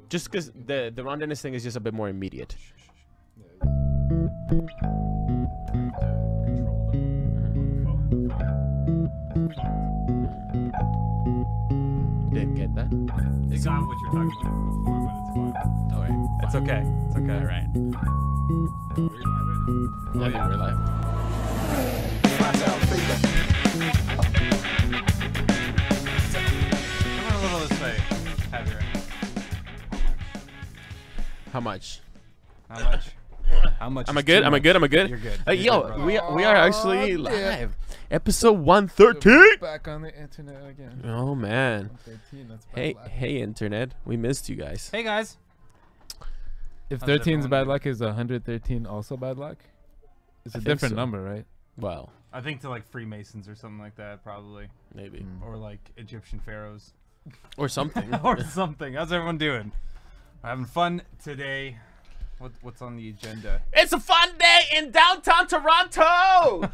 Just because the Ron Dennis thing is just a bit more immediate. Didn't get that. It's not what you're talking about before, but it's fine. All right. It's okay. It's okay. All right. I think we're live. Come on a little this way. Have your. How much? How much? How much? Am I good? Am I good? Am I good? You're good. Yo, You're good, we are actually live. yeah. Episode 113. Back on the internet again. Oh man. 13, that's bad Hey, luck. hey, internet. We missed you guys. Hey guys. If How's 13 is everyone bad doing? luck, is 113 also bad luck? It's I a think different so. number, right? Well, I think to like Freemasons or something like that, probably, maybe or like Egyptian pharaohs or something. or something. How's everyone doing? We're having fun today. What's on the agenda? It's a fun day in downtown Toronto.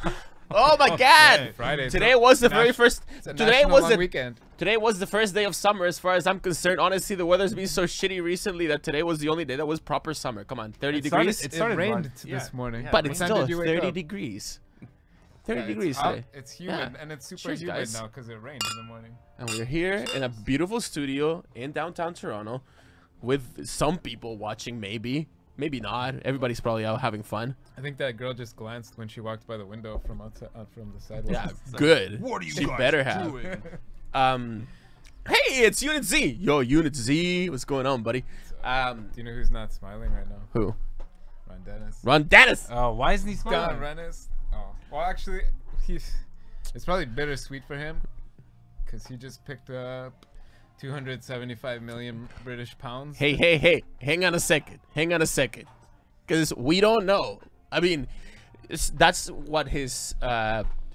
Oh my God! Friday. Today was the very first. It's a Today national was long the. weekend. Today was the first day of summer, as far as I'm concerned. Honestly, the weather's been so shitty recently that today was the only day that was proper summer. Come on, 30 degrees. It started rained run- this morning. yeah, But it it's What still time did you wake 30 up? degrees. 30 Yeah, degrees it's hot, today. it's humid, Yeah. and it's super Cheers, humid guys. now because it rained in the morning. And we're here in a beautiful studio in downtown Toronto with some people watching, maybe not. Everybody's probably out having fun. I think that girl just glanced when she walked by the window from outside, from the sidewalk. Yeah, good. What are you She guys better have. doing? Hey, it's Unit Z. Yo, Unit Z. What's going on, buddy? Do you know who's not smiling right now? Who? Ron Dennis. Ron Dennis. Oh, why isn't he Don smiling? Rennis. Oh, well, actually, it's probably bittersweet for him because he just picked up 275 million British pounds. Hey. Hang on a second. Because we don't know. I mean, that's what his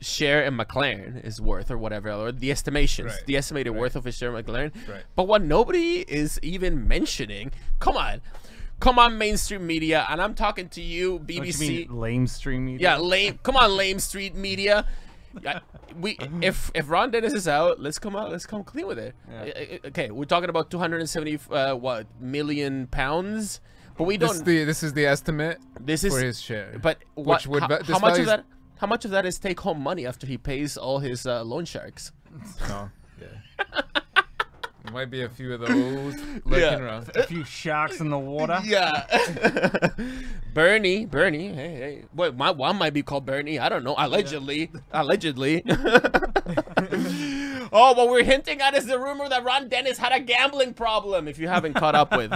share in McLaren is worth or whatever, or the estimations, Right. the estimated Right. worth of his share in McLaren. Right. But what nobody is even mentioning, come on, mainstream media, and I'm talking to you, Don't you BBC. mean lame stream media? Yeah, lame. Come on, lame street media. Yeah, if Ron Dennis is out, let's come clean with it. Yeah. Okay, we're talking about 270 million pounds, but we don't. This is the estimate This is for his share. But what? would How, this how much of value's- that? How much of that is take home money after he pays all his loan sharks? No. Yeah. There might be a few of those lurking around. A few sharks in the water. Yeah. Bernie. Hey. Wait, my one might be called Bernie. I don't know. Allegedly. Oh, what we're hinting at is the rumor that Ron Dennis had a gambling problem. If you haven't caught up with,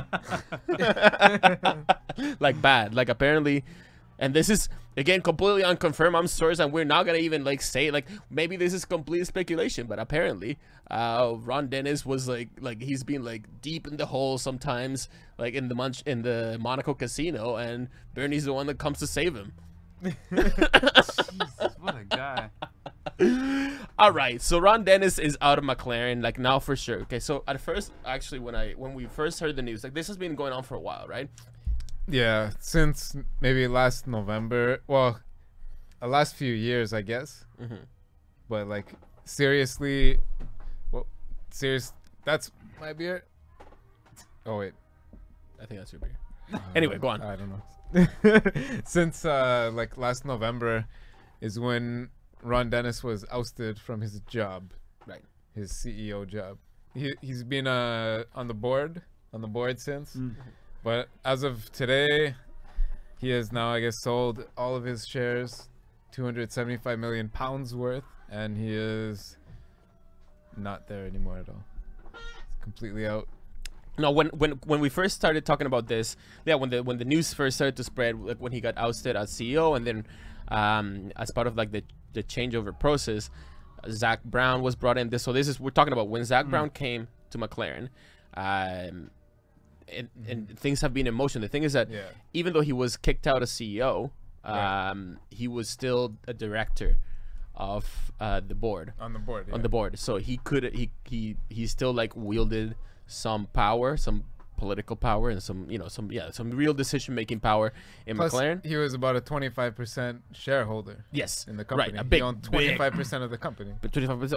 like bad, like apparently, and this is again completely unconfirmed. I'm source, and we're not gonna even like say like maybe this is complete speculation, but apparently, Ron Dennis was like he's been like deep in the hole sometimes, like in the Monaco casino, and Bernie's the one that comes to save him. Jesus, what a guy. All right, so Ron Dennis is out of McLaren, like now for sure. Okay, so at first, actually, when we first heard the news, like this has been going on for a while, right? Yeah, since maybe last November. Well, the last few years, I guess. But like seriously, that's my beer. Oh wait, I think that's your beer. Anyway, go on. I don't know. Since like last November is when Ron Dennis was ousted from his job, Right. his CEO job. He's been on the board since, but as of today, he has now, I guess, sold all of his shares, 275 million pounds worth, and he is not there anymore at all. He's completely out. No, when we first started talking about this, yeah, when the news first started to spread, like when he got ousted as CEO, and then as part of like the changeover process, Zach Brown was brought in. We're talking about when Zach Brown came to McLaren, and things have been in motion. The thing is that even though he was kicked out as CEO, he was still a director of the board. On the board. On the board, so he still like wielded some power, some political power and some some real decision making power in Plus, McLaren. he was about a 25% shareholder Yes, in the company. right. A He big, owned 25% of the company. but 25%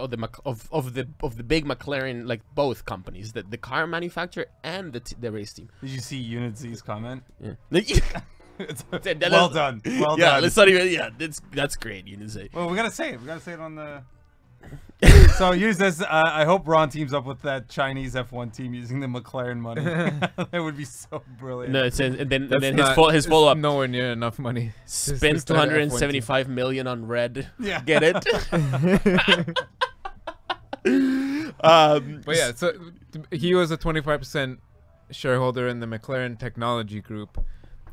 of the big McLaren, like both companies, the car manufacturer and the race team. Did you see Unit Z's comment? Yeah. Well done. Well Yeah, done. let's not even. Yeah, that's great. You didn't say. Well, we gotta say it. We gotta say it on the. So use this. I hope Ron teams up with that Chinese F1 team using the McLaren money. That would be so brilliant. No, it's and then That's his not- follow up. Nowhere near enough money. Spent start an F1 team. 275 million on red. Yeah. Get it? But yeah, so he was a 25% shareholder in the McLaren Technology Group,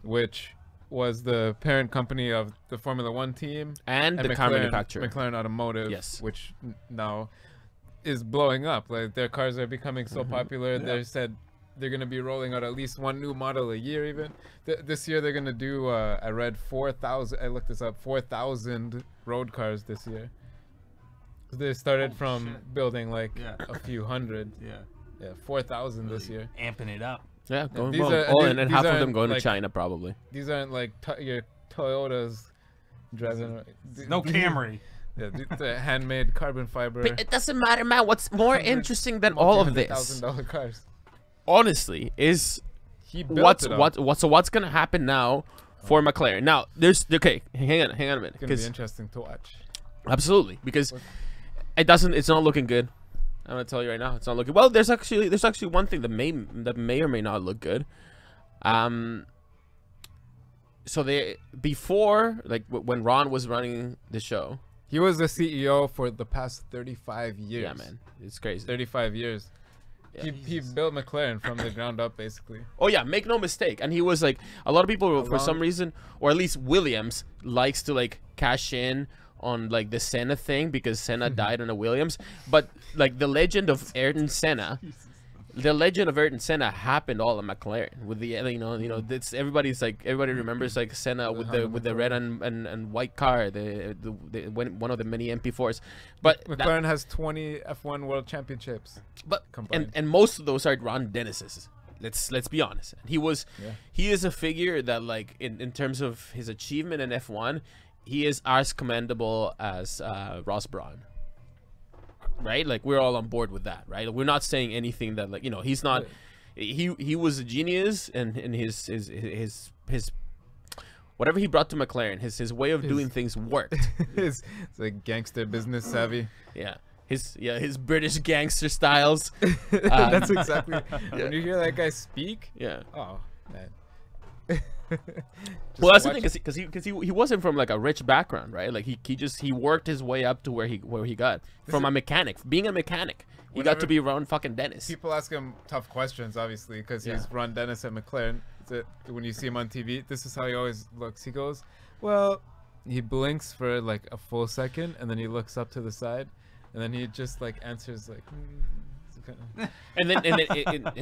which was the parent company of the Formula One team and the car manufacturer. McLaren Automotive, Yes. which now is blowing up. Like their cars are becoming so popular. Yeah. They said they're going to be rolling out at least one new model a year. Even this year, they're going to do. I read 4,000. I looked this up. 4,000 road cars this year. They started from building like Yeah. a few hundred. Yeah. 4,000 this year. Amping it up. Yeah, going these well. are- Oh, these- and then these half of them aren't going to like- China probably. These aren't like your Toyotas driving. No Camry. Yeah, these are handmade carbon fiber. But it doesn't matter, man. What's more interesting than all of this, $100,000 cars. honestly, is He built it up. what's gonna happen now for McLaren. Now, there's hang on a minute, It's gonna be because interesting to watch. absolutely, because it's not looking good. I'm gonna tell you right now, it's not looking well. There's actually one thing that may or may not look good. So before, like when Ron was running the show. He was the CEO for the past 35 years. Yeah, man, it's crazy. 35 years. Yeah. He built McLaren from the ground up, basically. Oh yeah, make no mistake. And he was like, a lot of people for some Along- reason, or at least Williams likes to like cash in on like the Senna thing because Senna died on a Williams. But like the legend of Ayrton Senna, happened all at McLaren with the it's everybody remembers like Senna with the red and white car, one of the many MP4s. But McLaren has 20 F1 World Championships. and most of those are Ron Dennis's. Let's be honest. He is a figure that, like, in terms of his achievement in F1, he is as commendable as Ross Brawn. Right? Like, we're all on board with that, right? We're not saying anything that, like, he's not. He was a genius, and his whatever he brought to McLaren, his way of doing things worked. It's like gangster business savvy. Yeah. His British gangster styles. That's exactly. When you hear that guy speak, Yeah. oh man. Well, that's the thing, because he wasn't from like a rich background, right? Like he worked his way up to where he got from a mechanic, being a mechanic. He got to be around fucking Dennis. People ask him tough questions, obviously, because he's Ron Dennis at McLaren. When you see him on TV, this is how he always looks. He goes, well, he blinks for like a full second, and then he looks up to the side, and then he just like answers like. And then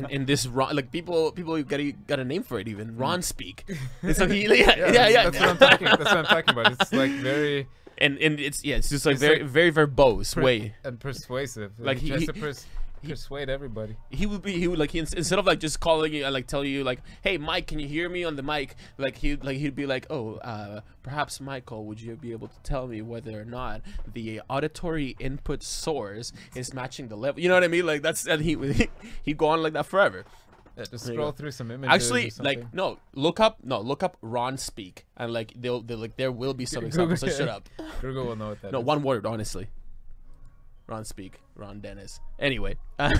in this Ron, like people got a name for it, even Ron speak. And so That's what I'm talking. That's what I'm talking about. It's like very. And it's just like very verbose way and persuasive. Like he tries to persuade everybody. He would instead of like just calling you and like telling you like, hey Mike, can you hear me on the mic, like he'd be like, oh perhaps Michael, would you be able to tell me whether or not the auditory input source is matching the level, you know what I mean? Like that's, and he'd go on like that forever. Yeah, just scroll through some images. Actually, like look up Ron speak, and like they'll like there will be some examples. So shut up. Google will know what that is. No, one word, honestly. Ron speak, Ron Dennis. Anyway, but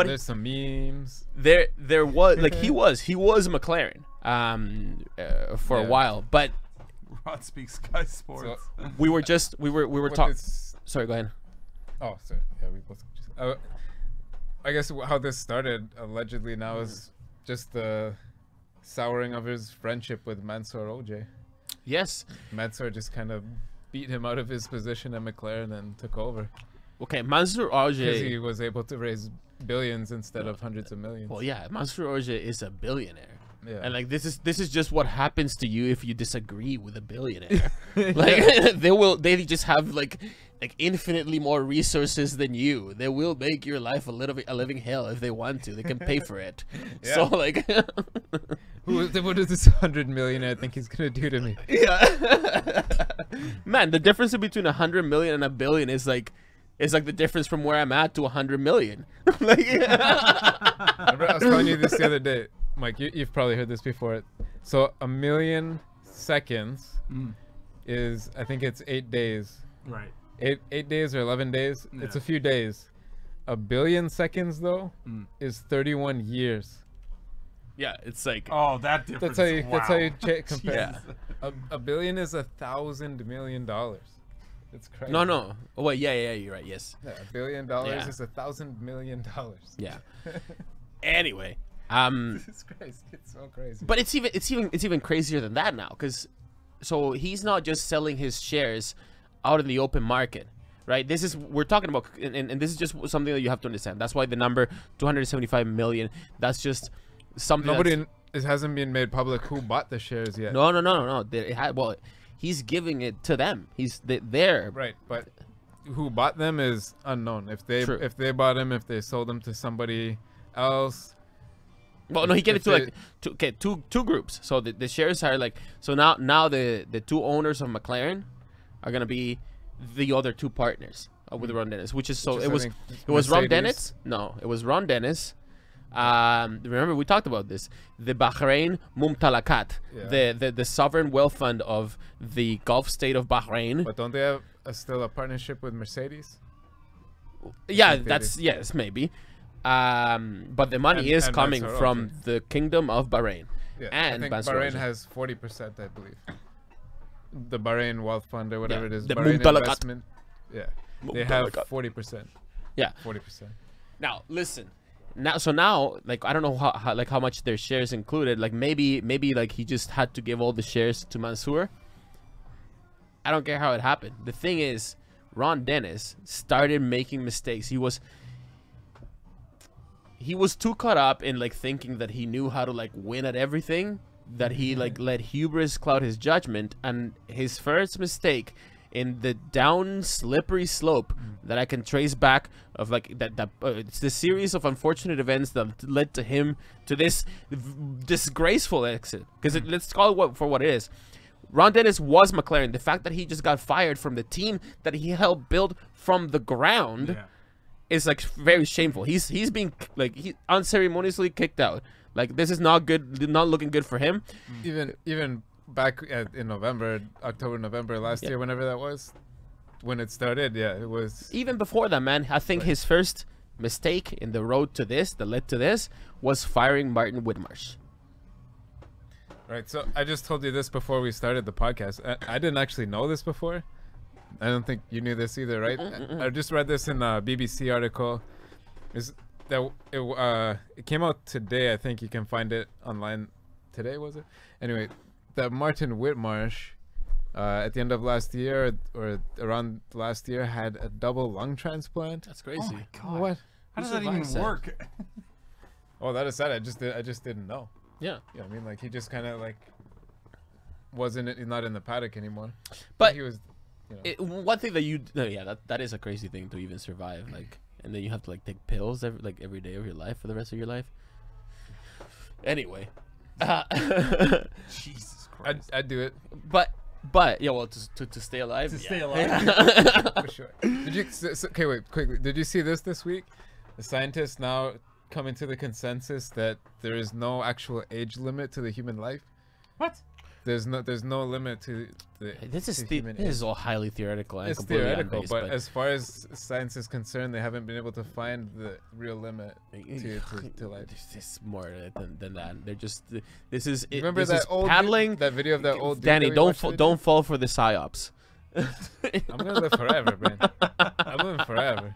there's some memes. There was like he was McLaren for a while, but Ron speaks Sky Sports. So we were talking. Sorry, go ahead. Oh, sorry. Yeah, we both. I guess how this started allegedly now is just the souring of his friendship with Mansour OJ. Yes, Mansour just kind of beat him out of his position at McLaren and took over. Okay, Mansour OJ, because he was able to raise billions instead of hundreds of millions. Well, yeah, Mansour OJ is a billionaire. Yeah. And like this is just what happens to you if you disagree with a billionaire. Like they just have like like infinitely more resources than you. They will make your life a living hell if they want to. They can pay for it. So like, what is this 100 million I think he's gonna do to me? Yeah, man, the difference between 100 million and a billion is like the difference from where I'm at to 100 million. Like, I was telling you this the other day, Mike. You've probably heard this before. So 1 million seconds is, I think it's 8 days. Right. 8 days or 11 days. Yeah. It's a few days. 1 billion seconds though is 31 years. yeah, it's like, Oh, that difference. That's how you Wow. compare. A billion is $1,000 million. It's crazy. no. Oh, wait, yeah, you're right. Yes. Yeah, $1 billion Yeah. is $1,000 million. Yeah. Anyway, It's crazy. It's so crazy. but it's even crazier than that now, because so he's not just selling his shares out in the open market, right? We're talking about, and this is just something that you have to understand. That's why the number 275 million. That's just something. It hasn't been made public who bought the shares yet. No. Well, he's giving it to them. They're Right, but who bought them is unknown. True. If they bought them, if they sold them to somebody else. Well, no, he gave it to like two groups. So the shares are like, so now the two owners of McLaren are gonna be the other two partners with Ron Dennis, which is so Which it is, I was think, Ron Mercedes. Dennis. No, it was Ron Dennis. Remember we talked about this. The Bahrain Mumtalakat, Yeah. the sovereign wealth fund of the Gulf state of Bahrain. But don't they have still a partnership with Mercedes? Yeah, think they that's do. yes, maybe. But the money is And coming Mansour from also. the Kingdom of Bahrain. Yeah, And I think Mansour Bahrain also. has 40%, I believe. The Bahrain Wealth Fund or whatever Yeah, it is. the Bahrain Mumtalakat. Investment. Yeah, they have Mumtalakat. 40%. Yeah. 40%. Now listen. Now, like I don't know how much their shares included. Like maybe like he just had to give all the shares to Mansour. I don't care how it happened. The thing is, Ron Dennis started making mistakes. He was too caught up in like thinking that he knew how to like win at everything, that he like let hubris cloud his judgment, and his first mistake in the down slippery slope that I can trace back of like that it's the series of unfortunate events that led to him to this disgraceful exit, because let's call it for what it is. Ron Dennis was McLaren. The fact that he just got fired from the team that he helped build from the ground is like very shameful. He's being like unceremoniously kicked out. Like this is not good, not looking good for him. Even back in October, November last year, whenever that was, when it started, it was. Even before that, man, I think his first mistake in the road to this, that led to this, was firing Martin Whitmarsh. Right, so I just told you this before we started the podcast. I didn't actually know this before. I don't think you knew this either, right? I just read this in a BBC article. It came out today. I think you can find it online today, was it? Anyway, that Martin Whitmarsh, at the end of last year or around last year, had a double lung transplant. That's crazy. Oh my God. What? How does that even survived that? work? Oh, that is sad. I just didn't know. Yeah. Yeah, I mean, like he just kind of like wasn't not in the paddock anymore. But he was. You know. One thing that that is a crazy thing to even survive, like, and then you have to like take pills every day of your life for the rest of your life. Anyway, Jesus Christ. I'd do it but yeah, well, to stay alive. To Yeah. stay alive. for sure. Did you? Okay, wait, quickly. Did you see this week? The scientists now coming to the consensus that there is no actual age limit to the human life. What? There's no limit to the. This is to human age. all highly theoretical. And It's completely theoretical, unbased, but as far as science is concerned, they haven't been able to find the real limit to life. This is more than that. They're just this is it, Remember this that is old paddling. that video of that old dude Danny, that we don't watched the other don't fall for the psyops. day? I'm gonna live forever, man. I'm living forever.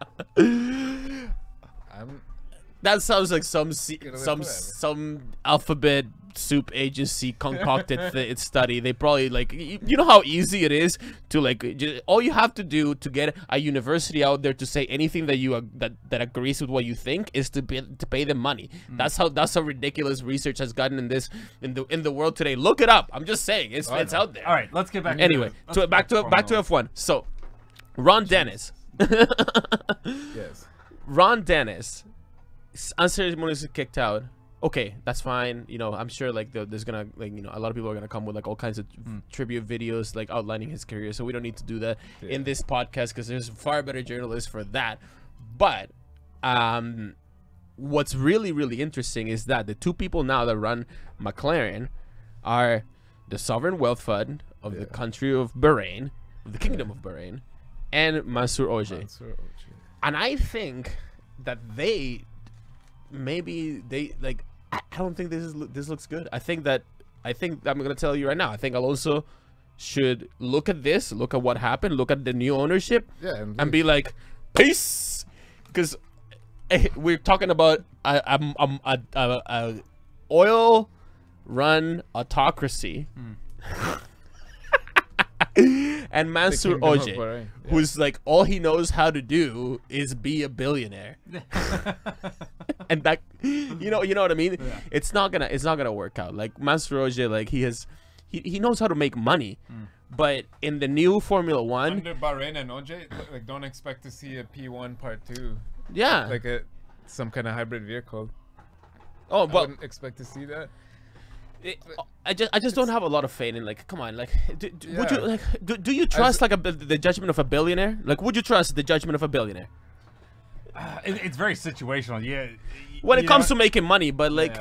That sounds like some Gonna live forever. some alphabet soup agency concocted study. They probably like you know how easy it is to like all you have to do to get a university out there to say anything that you that agrees with what you think is to pay them money. That's how ridiculous research has gotten in the world today. Look it up. I'm just saying it's out there. All right, let's get back. Anyway, to back to Formula F1. So Ron Dennis. Yes. Ron Dennis unceremoniously kicked out. Okay, that's fine. You know, I'm sure like there's gonna like, you know, a lot of people are gonna come with like all kinds of tribute videos like outlining his career. So we don't need to do that in this podcast because there's far better journalists for that. But what's really, really interesting is that the two people now that run McLaren are the Sovereign Wealth Fund of the country of Bahrain, of the Kingdom of Bahrain, and Mansour Ogier. And I think that maybe they like. I don't think this looks good. I think I'm gonna tell you right now. I think Alonso should look at this, look at what happened, look at the new ownership, and be like, peace, because we're talking about a oil-run autocracy. And Mansour Ogier, who's like all he knows how to do is be a billionaire, and that you know what I mean. Yeah. It's not gonna work out. Like Mansour Ogier, like he knows how to make money, but in the new Formula One, under Bahrain and Ogier, like don't expect to see a P1 Part 2. Yeah, like some kind of hybrid vehicle. Oh, but I wouldn't expect to see that. I just don't have a lot of faith in, like, come on, like would you like do you trust like the judgment of a billionaire? Like, would you trust the judgment of a billionaire? It's very situational. Yeah, when it comes to making money, but like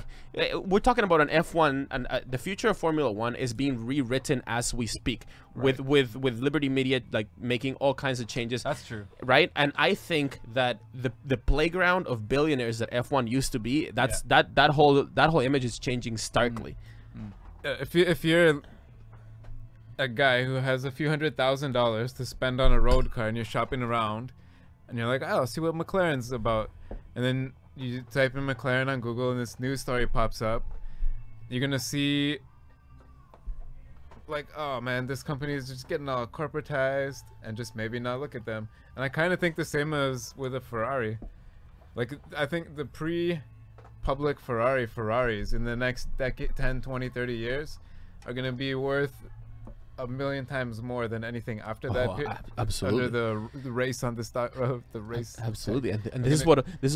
we're talking about an F1, and the future of Formula One is being rewritten as we speak, with Liberty Media like making all kinds of changes. That's true, right? And I think that the playground of billionaires that F1 used to be, that whole image is changing starkly. If you're a guy who has a few $100,000 to spend on a road car and you're shopping around, and you're like, oh, see what McLaren's about, and then you type in McLaren on Google and this news story pops up, you're gonna see like, oh man, this company is just getting all corporatized, and just maybe not look at them. And I kind of think the same as with a Ferrari. Like, I think the pre-public Ferraris in the next decade, 10, 20, 30 years are gonna be worth 1 million times more than anything after that. Absolutely. Under the race on the start of the race. Absolutely. And this is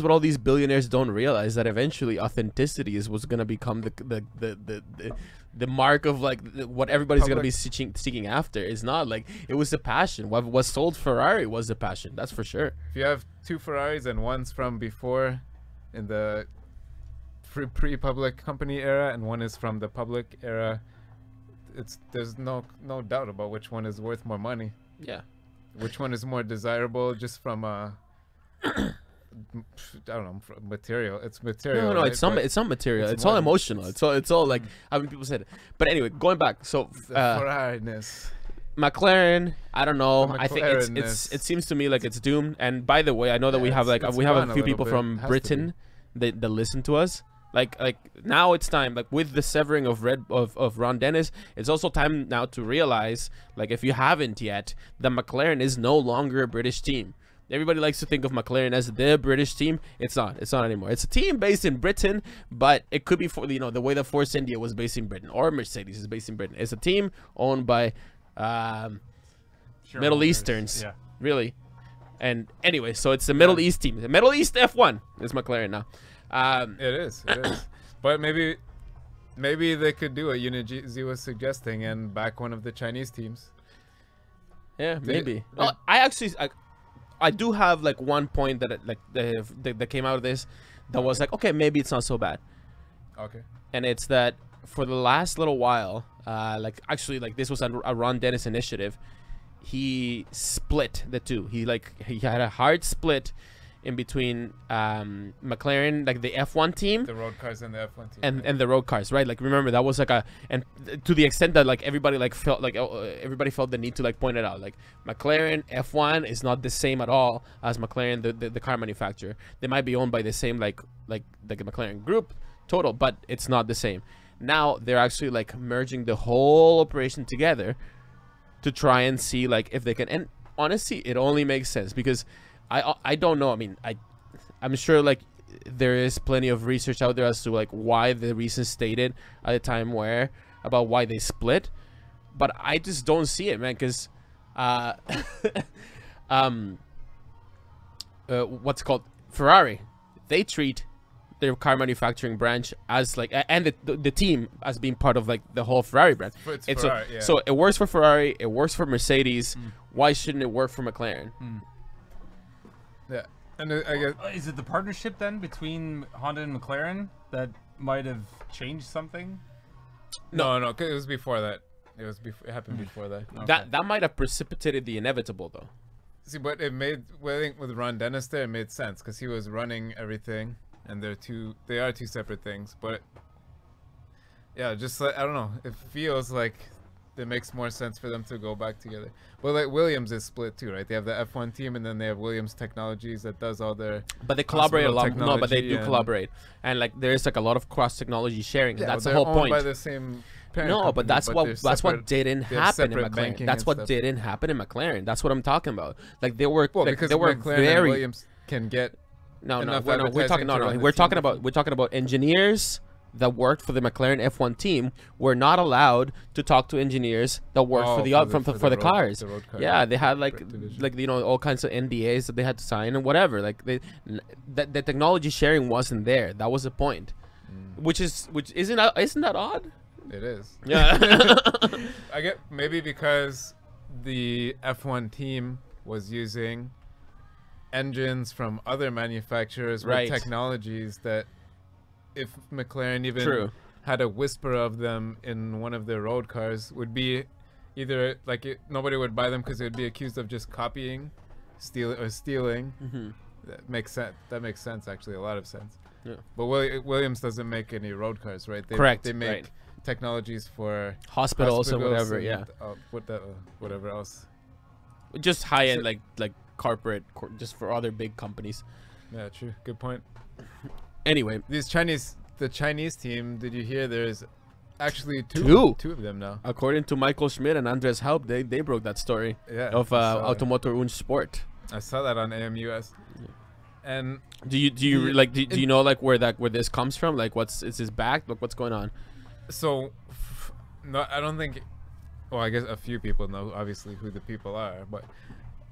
what all these billionaires don't realize, that eventually authenticity is what's going to become the mark of like what everybody's going to be seeking after. It's not like it was the passion. What was sold Ferrari was the passion. That's for sure. If you have 2 Ferraris and one's from before in the pre-public company era and one is from the public era, there's no doubt about which one is worth more money. Yeah. Which one is more desirable just from I don't know, material. It's material. No, right? it's not material. It's all emotional. It's all like how many people said it. But anyway, going back. So Ferrari-ness. McLaren, I don't know. I think it seems to me like it's doomed. And by the way, I know that we have like a few people from Britain that listen to us. Like now it's time, like with the severing of Ron Dennis, it's also time now to realize, like if you haven't yet, that McLaren is no longer a British team. Everybody likes to think of McLaren as the British team. It's not anymore. It's a team based in Britain, but it could be for, you know, the way that Force India was based in Britain, or Mercedes is based in Britain. It's a team owned by Middle Easterns, really. And anyway, so it's the Middle East team. The Middle East F1 is McLaren now. It is. But maybe they could do what Unity was suggesting and back one of the Chinese teams. Yeah, maybe. I do have like one point that came out of this that was like, okay, maybe it's not so bad. Okay. And it's that for the last little while, this was a Ron Dennis initiative. He split the two. He had a hard split in between McLaren, like the F1 team, the road cars and the F1 team, and the road cars, right? Like, remember that was like and to the extent that like everybody like felt like everybody felt the need to like point it out, like McLaren F1 is not the same at all as McLaren the car manufacturer. They might be owned by the same like the McLaren group total, but it's not the same. Now they're actually like merging the whole operation together to try and see like if they can. And honestly, it only makes sense because I don't know. I mean, I'm sure like there is plenty of research out there as to like why the reasons stated at the time were about why they split, but I just don't see it, man. Because what's it called, Ferrari, they treat their car manufacturing branch as like, and the team as being part of like the whole Ferrari brand. It's Ferrari, yeah. So it works for Ferrari, it works for Mercedes. Why shouldn't it work for McLaren? Yeah, and I guess Is it the partnership then between Honda and McLaren that might have changed something? no, 'cause it was before that. It happened before that. Okay. That might have precipitated the inevitable, though. See, but it made, well, I think with Ron Dennis there, it made sense because he was running everything, and they are two separate things. But yeah, just like, I don't know, it feels like it makes more sense for them to go back together. But like Williams is split too, right? They have the F1 team, and then they have Williams Technologies that does all their. But they collaborate a lot. No, but they do and- collaborate, and like there is like a lot of cross technology sharing. Yeah, That's but the they're whole owned point. by the same parent No, company, but that's they're what separate- didn't they have happen in separate McLaren. banking That's and what stuff. didn't happen in McLaren. That's what I'm talking about. Like they were, Well, like, because they were McLaren and very. Williams can get No, enough we're talking. advertising to No, run the we're team talking before. about. We're talking about engineers that worked for the McLaren F1 team were not allowed to talk to engineers that worked for the cars. the road car Yeah, they had like division. all kinds of NDAs that they had to sign and whatever. Like the technology sharing wasn't there. That was the point. Which isn't that odd? It is. Yeah. I get maybe because the F1 team was using engines from other manufacturers Right. with technologies that if McLaren even True. had a whisper of them in one of their road cars would be either like nobody would buy them because it would be accused of just copying, stealing. That makes sense actually, a lot of sense. Yeah. But Williams doesn't make any road cars, right? Correct, They make right. technologies for Hospitals and whatever. and, Yeah. Whatever else. Just high end like corporate, just for other big companies. Yeah, true. Good point. Anyway, The Chinese team, did you hear there's actually Two. two of them now? according to Michael Schmidt and Andres Haupt, they broke that story Yeah. of I saw that. Automotor und Sport. I saw that on AMUS. And Do you know like where this comes from? Like is this back? Like what's going on? so no, I don't think, well, I guess a few people know obviously who the people are, but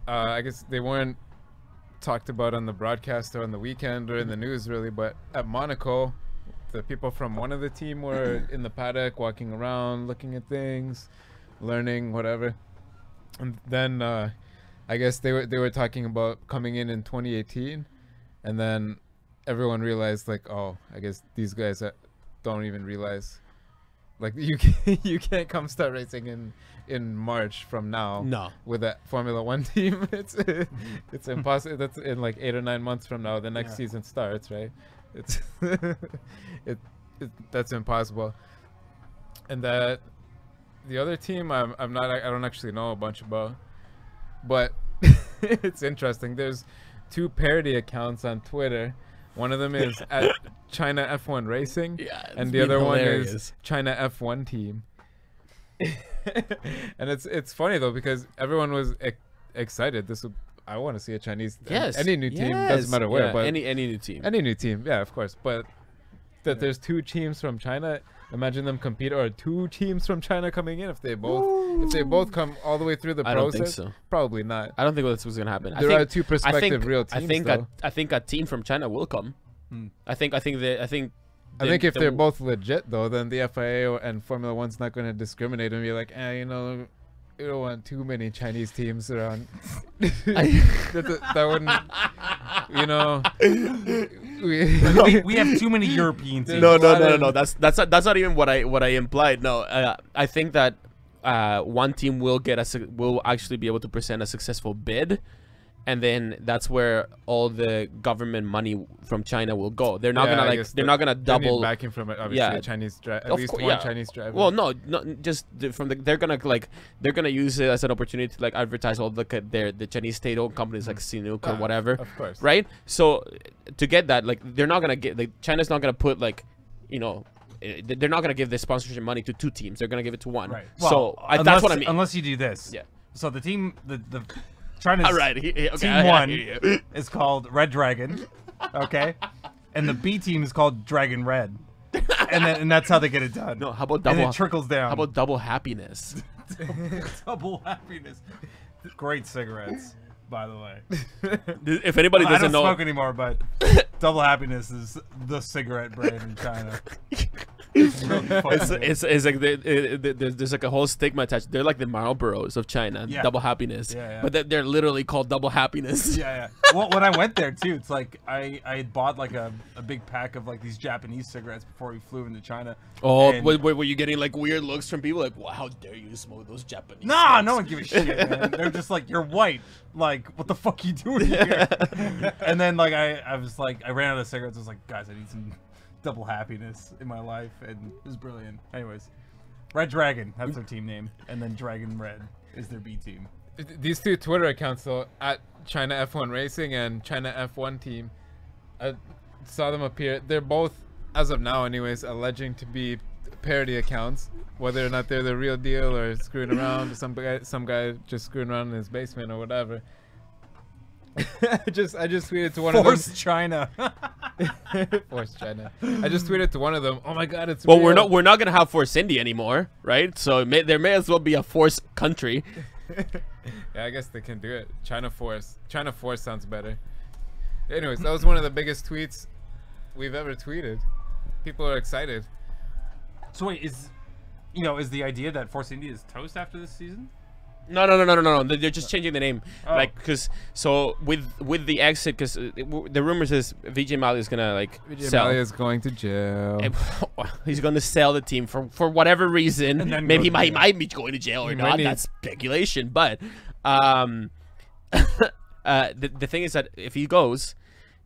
I guess they weren't talked about on the broadcast or on the weekend or in the news really, but at Monaco the people from one of the team were in the paddock walking around looking at things, learning whatever, and then I guess they were talking about coming in 2018, and then everyone realized like, oh, I guess these guys don't even realize like you can't come start racing in March from now. No. With a Formula One team. It's impossible. That's in like 8 or 9 months from now. The next season starts, right? It's that's impossible. And that the other team I don't actually know a bunch about, but it's interesting. There's 2 parody accounts on Twitter. One of them is at China F1 Racing, and the other one is China F1 Team. And it's funny though because everyone was excited. I want to see a Chinese. Any new team, doesn't matter where, yeah, but any new team. any new team, yeah, of course. But that there's 2 teams from China. Imagine them compete, or 2 teams from China coming in if they both come all the way through the I process. don't think so. Probably not. I don't think that's what's gonna happen. There are 2 prospective real teams. I think a team from China will come. I think if they're both legit though, then the FIA and Formula One's not going to discriminate and be like, you don't want too many Chinese teams around. That wouldn't, We have too many European teams. No. That's not even what I implied. No, I think that one team will actually be able to present a successful bid, and then that's where all the government money from China will go. They're not gonna double backing from it. Obviously, Yeah. a Chinese driver, at Of least cour- one yeah. Chinese driver. Well, no, just they're gonna use it as an opportunity to like advertise all the Chinese state-owned companies like Sinuk or whatever, of course, right? So to get that, like they're not gonna get China's not gonna put like, they're not gonna give the sponsorship money to 2 teams. They're gonna give it to one. Right. So Well, that's what I mean. Unless you do this. Yeah. So the team, the China's All right. Okay, team I 1 hear you. is called Red Dragon, okay, and the B team is called Dragon Red, and that's how they get it done. No, how about And double? it trickles down. How about double happiness? double happiness? Great cigarettes. by the way. If anybody I doesn't don't know, smoke anymore, but Double Happiness is the cigarette brand in China. It's really fucking good. it's like there's like a whole stigma attached. They're like the Marlboros of China. Yeah. Double Happiness. Yeah, yeah. But they're literally called Double Happiness. Yeah. Well, when I went there too, it's like I had bought like a big pack of like these Japanese cigarettes before we flew into China. Oh, And- were you getting like weird looks from people like, wow, how dare you smoke those Japanese? Nah, cigarettes?" no one gives a shit, man. They're just like, you're white. Like, what the fuck you doing here? And then like I was like, I ran out of cigarettes. I was like, guys, I need some Double Happiness in my life, and it was brilliant. Anyways, Red Dragon, that's their team name, and then Dragon Red is their B team. These two Twitter accounts, though, at China F1 Racing and China F1 Team, I saw them appear. They're both, as of now anyways, alleging to be parody accounts. Whether or not they're the real deal or screwing around, or some guy just screwing around in his basement or whatever. I just tweeted to one of them. Force China. Force China. I just tweeted to one of them. Oh my God, it's Well, real. we're not gonna have Force India anymore, right? So there may as well be a Force country. Yeah, I guess they can do it. China Force. China Force sounds better. Anyways, that was one of the biggest tweets we've ever tweeted. People are excited. So wait, is the idea that Force India is toast after this season? No. They're just changing the name, Oh. like because with the exit, because the rumors is Vijay Mallya is gonna like sell. Mallya is going to jail. He's gonna sell the team for whatever reason. And then Maybe go to he jail. might be going to jail or He not. might need- That's speculation. But the thing is that if he goes,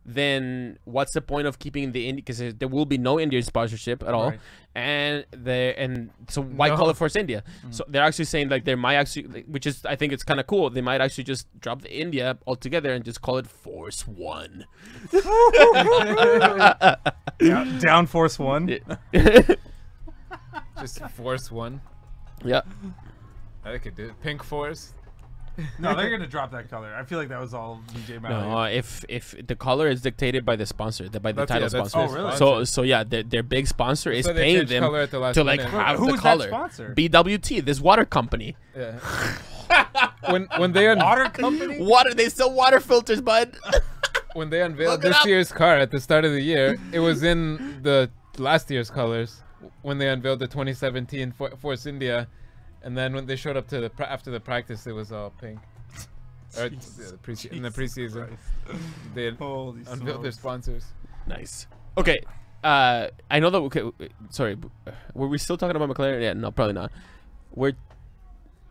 then what's the point of keeping the India? Because there will be no Indian sponsorship at all, Right. and so why No. call it Force India? So they're actually saying like there might actually, which is I think it's kind of cool. They might actually just drop the India altogether and just call it Force One. Down Force One. Just Force One. Yeah. I could do it. Pink Force. No, they're gonna drop that color. I feel like that was all DJ Mallya. No, if the color is dictated by the sponsor, by the title that's sponsor. Oh, really? So yeah, their big sponsor is So they paying changed them color at the last to like minute. have Who the was that color. sponsor? BWT, this water company. Yeah. when they Water company. Water, they sell water filters, bud. when they unveiled Look it this up. year's car at the start of the year, it was in the last year's colors. When they unveiled the 2017 Force India, and then when they showed up to after the practice, it was all pink. Or in the preseason, they Holy unveiled their smokes. sponsors. Nice. Okay. I know that. Okay. Sorry. Were we still talking about McLaren? Yeah. No, probably not.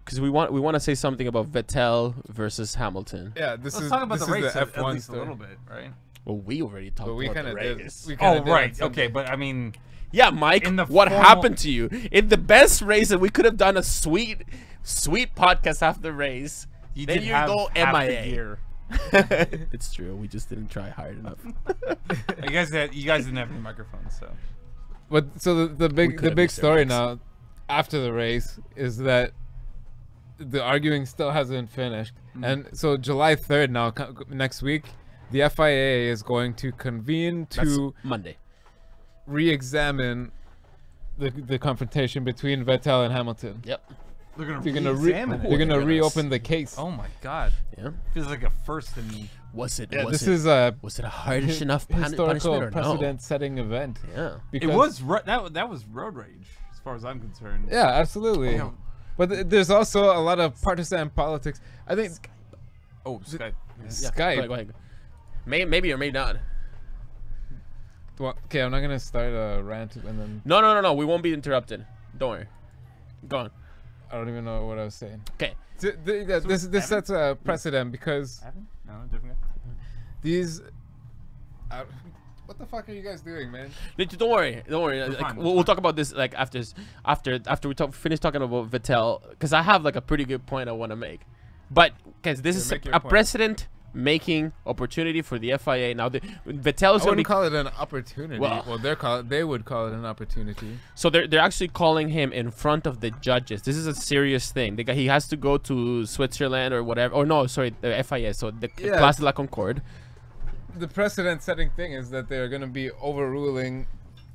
Because we want to say something about Vettel versus Hamilton. Yeah, this Let's is talk about this the is race the at F1 least story. a little bit, right? Well, we already talked But we about kind the of race. did. We Oh, kinda did right. on Sunday. Okay, but I mean, Yeah, Mike. In the What formal- happened to you in the best race that we could have done a sweet podcast after the race? you Then did you have go half the MIA. gear. It's true. We just didn't try hard enough. You guys didn't have any microphones, so. But so the big could've mixed story their now, after the race, is that the arguing still hasn't finished, and so July 3rd now, next week, the FIA is going to convene That's to Monday. re-examine the confrontation between Vettel and Hamilton. Yep. They're gonna They're gonna re-examine it. they're gonna goodness. reopen the case. Oh my god. Yeah. Feels like a first in. Was it? Yeah, was this it, is a was it a harsh enough historical punishment or no? precedent-setting event. Yeah. Because, It was that was road rage, as far as I'm concerned. Yeah, absolutely. Yeah. But there's also a lot of partisan politics. I think Oh, Skype. Yeah. Skype. Go ahead. Maybe or maybe not. Well, okay, I'm not gonna start a rant and then No. We won't be interrupted. Don't worry. Go on. I don't even know what I was saying. Okay. This sets a precedent because Evan? No, different guy. these. What the fuck are you guys doing, man? Don't worry. Don't worry. Like, fine, we'll talk about this like after we finish talking about Vettel, because I have like a pretty good point I want to make. But guys, this is make your a point. precedent-making opportunity for the FIA. Now, Vettel is I going to be wouldn't call it an opportunity. Well- They would call it an opportunity. so they're actually calling him in front of the judges. This is a serious thing. He has to go to Switzerland or whatever. Or no, sorry, the FIA. So the Yeah. Place de la Concorde. The precedent-setting thing is that they're gonna be overruling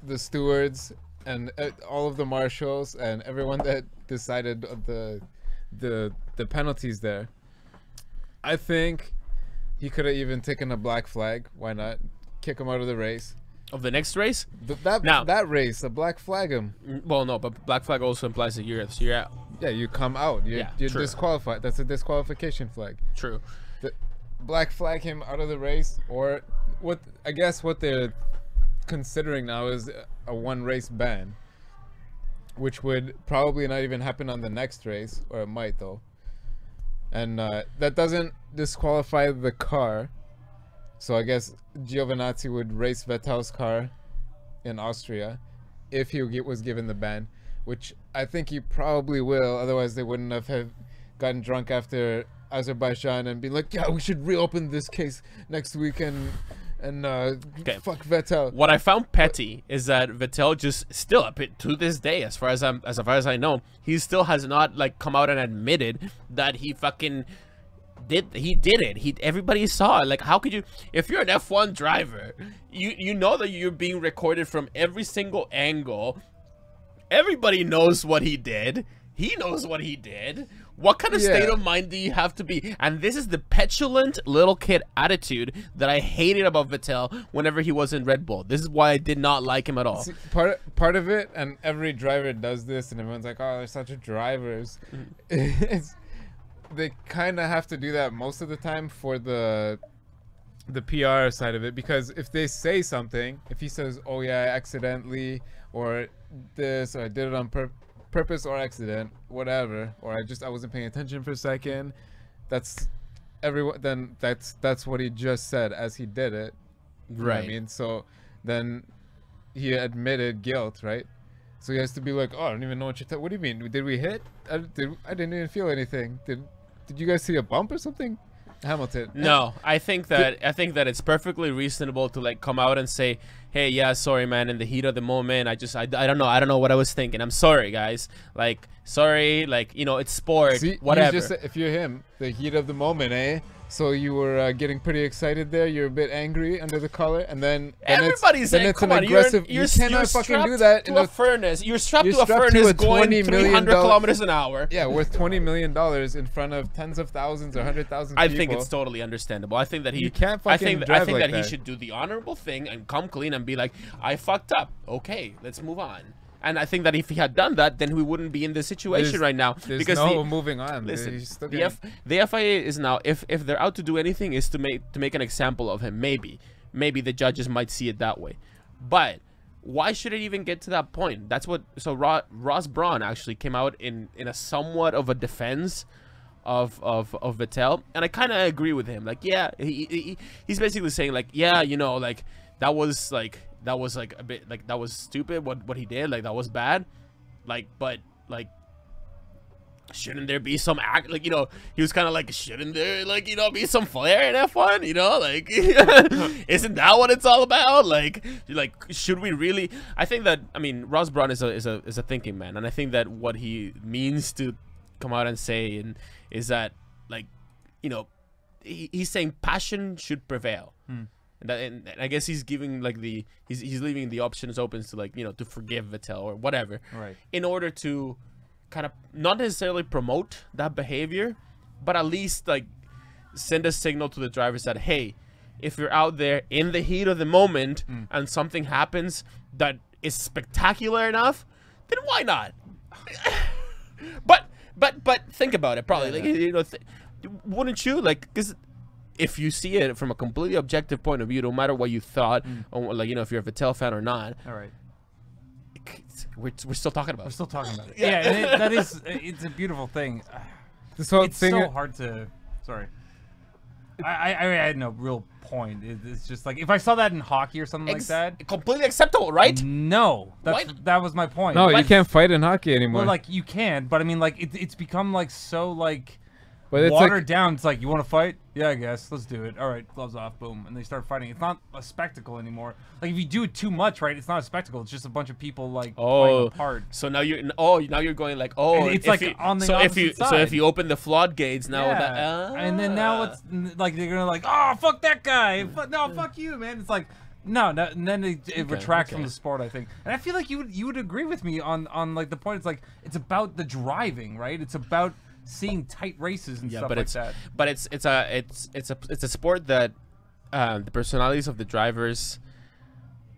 the stewards and all of the marshals and everyone that decided the penalties there. I think he could have even taken a black flag. Why not? Kick him out of the race. Of the next race? That race, the black flag him. Well, no, but black flag also implies that you're out. Yeah, you come out. You're true. disqualified. That's a disqualification flag. True. The black flag him out of the race, or what? I guess what they're considering now is a one race ban, which would probably not even happen on the next race, or it might though. And that doesn't disqualify the car. So I guess Giovinazzi would race Vettel's car in Austria if he was given the ban, which I think he probably will. Otherwise, they wouldn't have gotten drunk after Azerbaijan and be like, yeah, we should reopen this case next week and fuck Vettel. What I found petty is that Vettel just still up to this day, as far as I know, he still has not like come out and admitted that he fucking did it. Everybody saw it. Like, how could you, if you're an F1 driver, you know that you're being recorded from every single angle. Everybody knows what he did. He knows what he did. What kind of state of mind do you have to be? And this is the petulant little kid attitude that I hated about Vettel whenever he was in Red Bull. This is why I did not like him at all. See, part of it, and every driver does this, and everyone's like, oh, they're such drivers. They kind of have to do that most of the time for the PR side of it, because if they say something, if he says, oh yeah, I accidentally, or this, or I did it on purpose or accident, whatever, or I wasn't paying attention for a second, that's everyone, then that's what he just said as he did it, right? I mean, so then he admitted guilt, right? So he has to be like, oh, I don't even know what you're what do you mean, did we hit? I didn't even feel anything. Did you guys see a bump or something? Hamilton. No, I think that it's perfectly reasonable to like come out and say, hey, yeah, sorry man, in the heat of the moment, I don't know what I was thinking. I'm sorry, guys. Like, sorry, like, you know, it's sport. See, whatever. If you're him, the heat of the moment, eh? So you were getting pretty excited there. You're a bit angry under the collar, and then everybody's saying, "Come on, aggressive. You're cannot fucking do that to a furnace. You're strapped to a furnace going 300 kilometers an hour. Yeah, worth $20 million in front of tens of thousands or 100,000 people. I think it's totally understandable. I think that he. You can't fucking I think that he should do the honorable thing and come clean and be like, I fucked up. Okay, let's move on. And I think that if he had done that, then we wouldn't be in this situation right now. Because moving on. Listen, the FIA is now, if they're out to do anything, is to make an example of him. Maybe the judges might see it that way, but why should it even get to that point? That's what. So Ross Brawn actually came out in a somewhat of a defense of Vettel, and I kind of agree with him. Like, yeah, he's basically saying like, yeah, you know, like that was like a bit like that was stupid what he did, like that was bad, like, but like shouldn't there be some act, like, you know, he was kind of like, shouldn't there, like, you know, be some flair in F1, you know, like isn't that what it's all about? Like should we really? I think that, I mean, Ross Brawn is a thinking man, and I think that what he means to come out and say is that, like, you know, he's saying passion should prevail. And I guess he's giving like he's leaving the options open to, like, you know, to forgive Vettel or whatever, right, in order to kind of not necessarily promote that behavior, but at least like send a signal to the drivers that, hey, if you're out there in the heat of the moment and something happens that is spectacular enough, then why not? but think about it, probably, like, you know, wouldn't you, like, because if you see it from a completely objective point of view, no matter what you thought, or, like, you know, if you're a Vettel fan or not, all right, we're still talking about it. We're still talking about it. Yeah, and that is, it's a beautiful thing. This whole it's thing, so hard to. Sorry, I had no real point. It's just like, if I saw that in hockey or something like that, completely acceptable, right? No, that was my point. No, you can't fight in hockey anymore. Well, like, you can, but I mean, like, it's become like so like. But it's watered like, down. It's like, you want to fight? Yeah, I guess. Let's do it. All right, gloves off, boom, and they start fighting. It's not a spectacle anymore. Like, if you do it too much, right? It's not a spectacle. It's just a bunch of people like playing a part. So now you're going like, oh, and it's like on the opposite side. So if you open the floodgates now, and then now it's like they're gonna like, oh, fuck that guy. No, fuck you, man. It's like, no, and then it retracts from the sport, I think. And I feel like you would agree with me on like the point. It's like, it's about the driving, right? It's about seeing tight races and Yeah, stuff but like it's that. but it's a sport that the personalities of the drivers,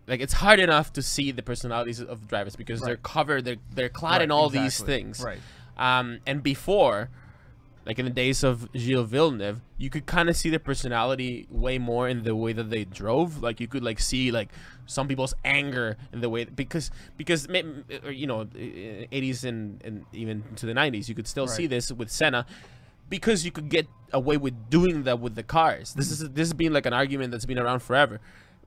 like, it's hard enough to see the personalities of the drivers because they're covered, they're clad in all these things. Right. And before, like in the days of Gilles Villeneuve, you could kind of see the personality way more in the way that they drove. Like you could like see like some people's anger in the way because you know, 80s and even to the 90s, you could still see this with Senna. Because you could get away with doing that with the cars. This has been like an argument that's been around forever.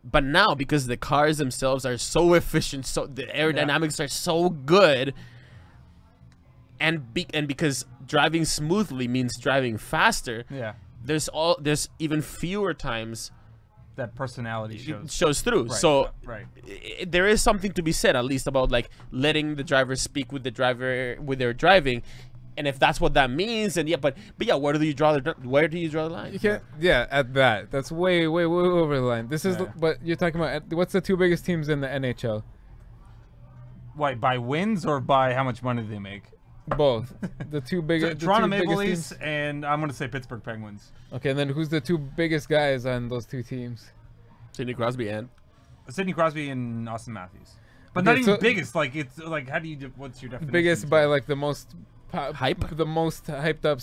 But now, because the cars themselves are so efficient, so the aerodynamics are so good, and because driving smoothly means driving faster. Yeah. There's even fewer times that personality shows through. Right. So there is something to be said, at least, about like letting the driver speak with the driver with their driving. And if that's what that means, and but yeah, where do you draw the line? You can't. Yeah, at that. That's way over the line. This is. But you're talking about what's the two biggest teams in the NHL? Why, by wins or by how much money they make? Both. The two biggest. Toronto Maple Leafs and I'm gonna say Pittsburgh Penguins. Okay, and then who's the two biggest guys on those two teams? Sidney Crosby and Austin Matthews. But not even biggest. Like it's like how do you? What's your definition? Biggest by like the most. The most hyped up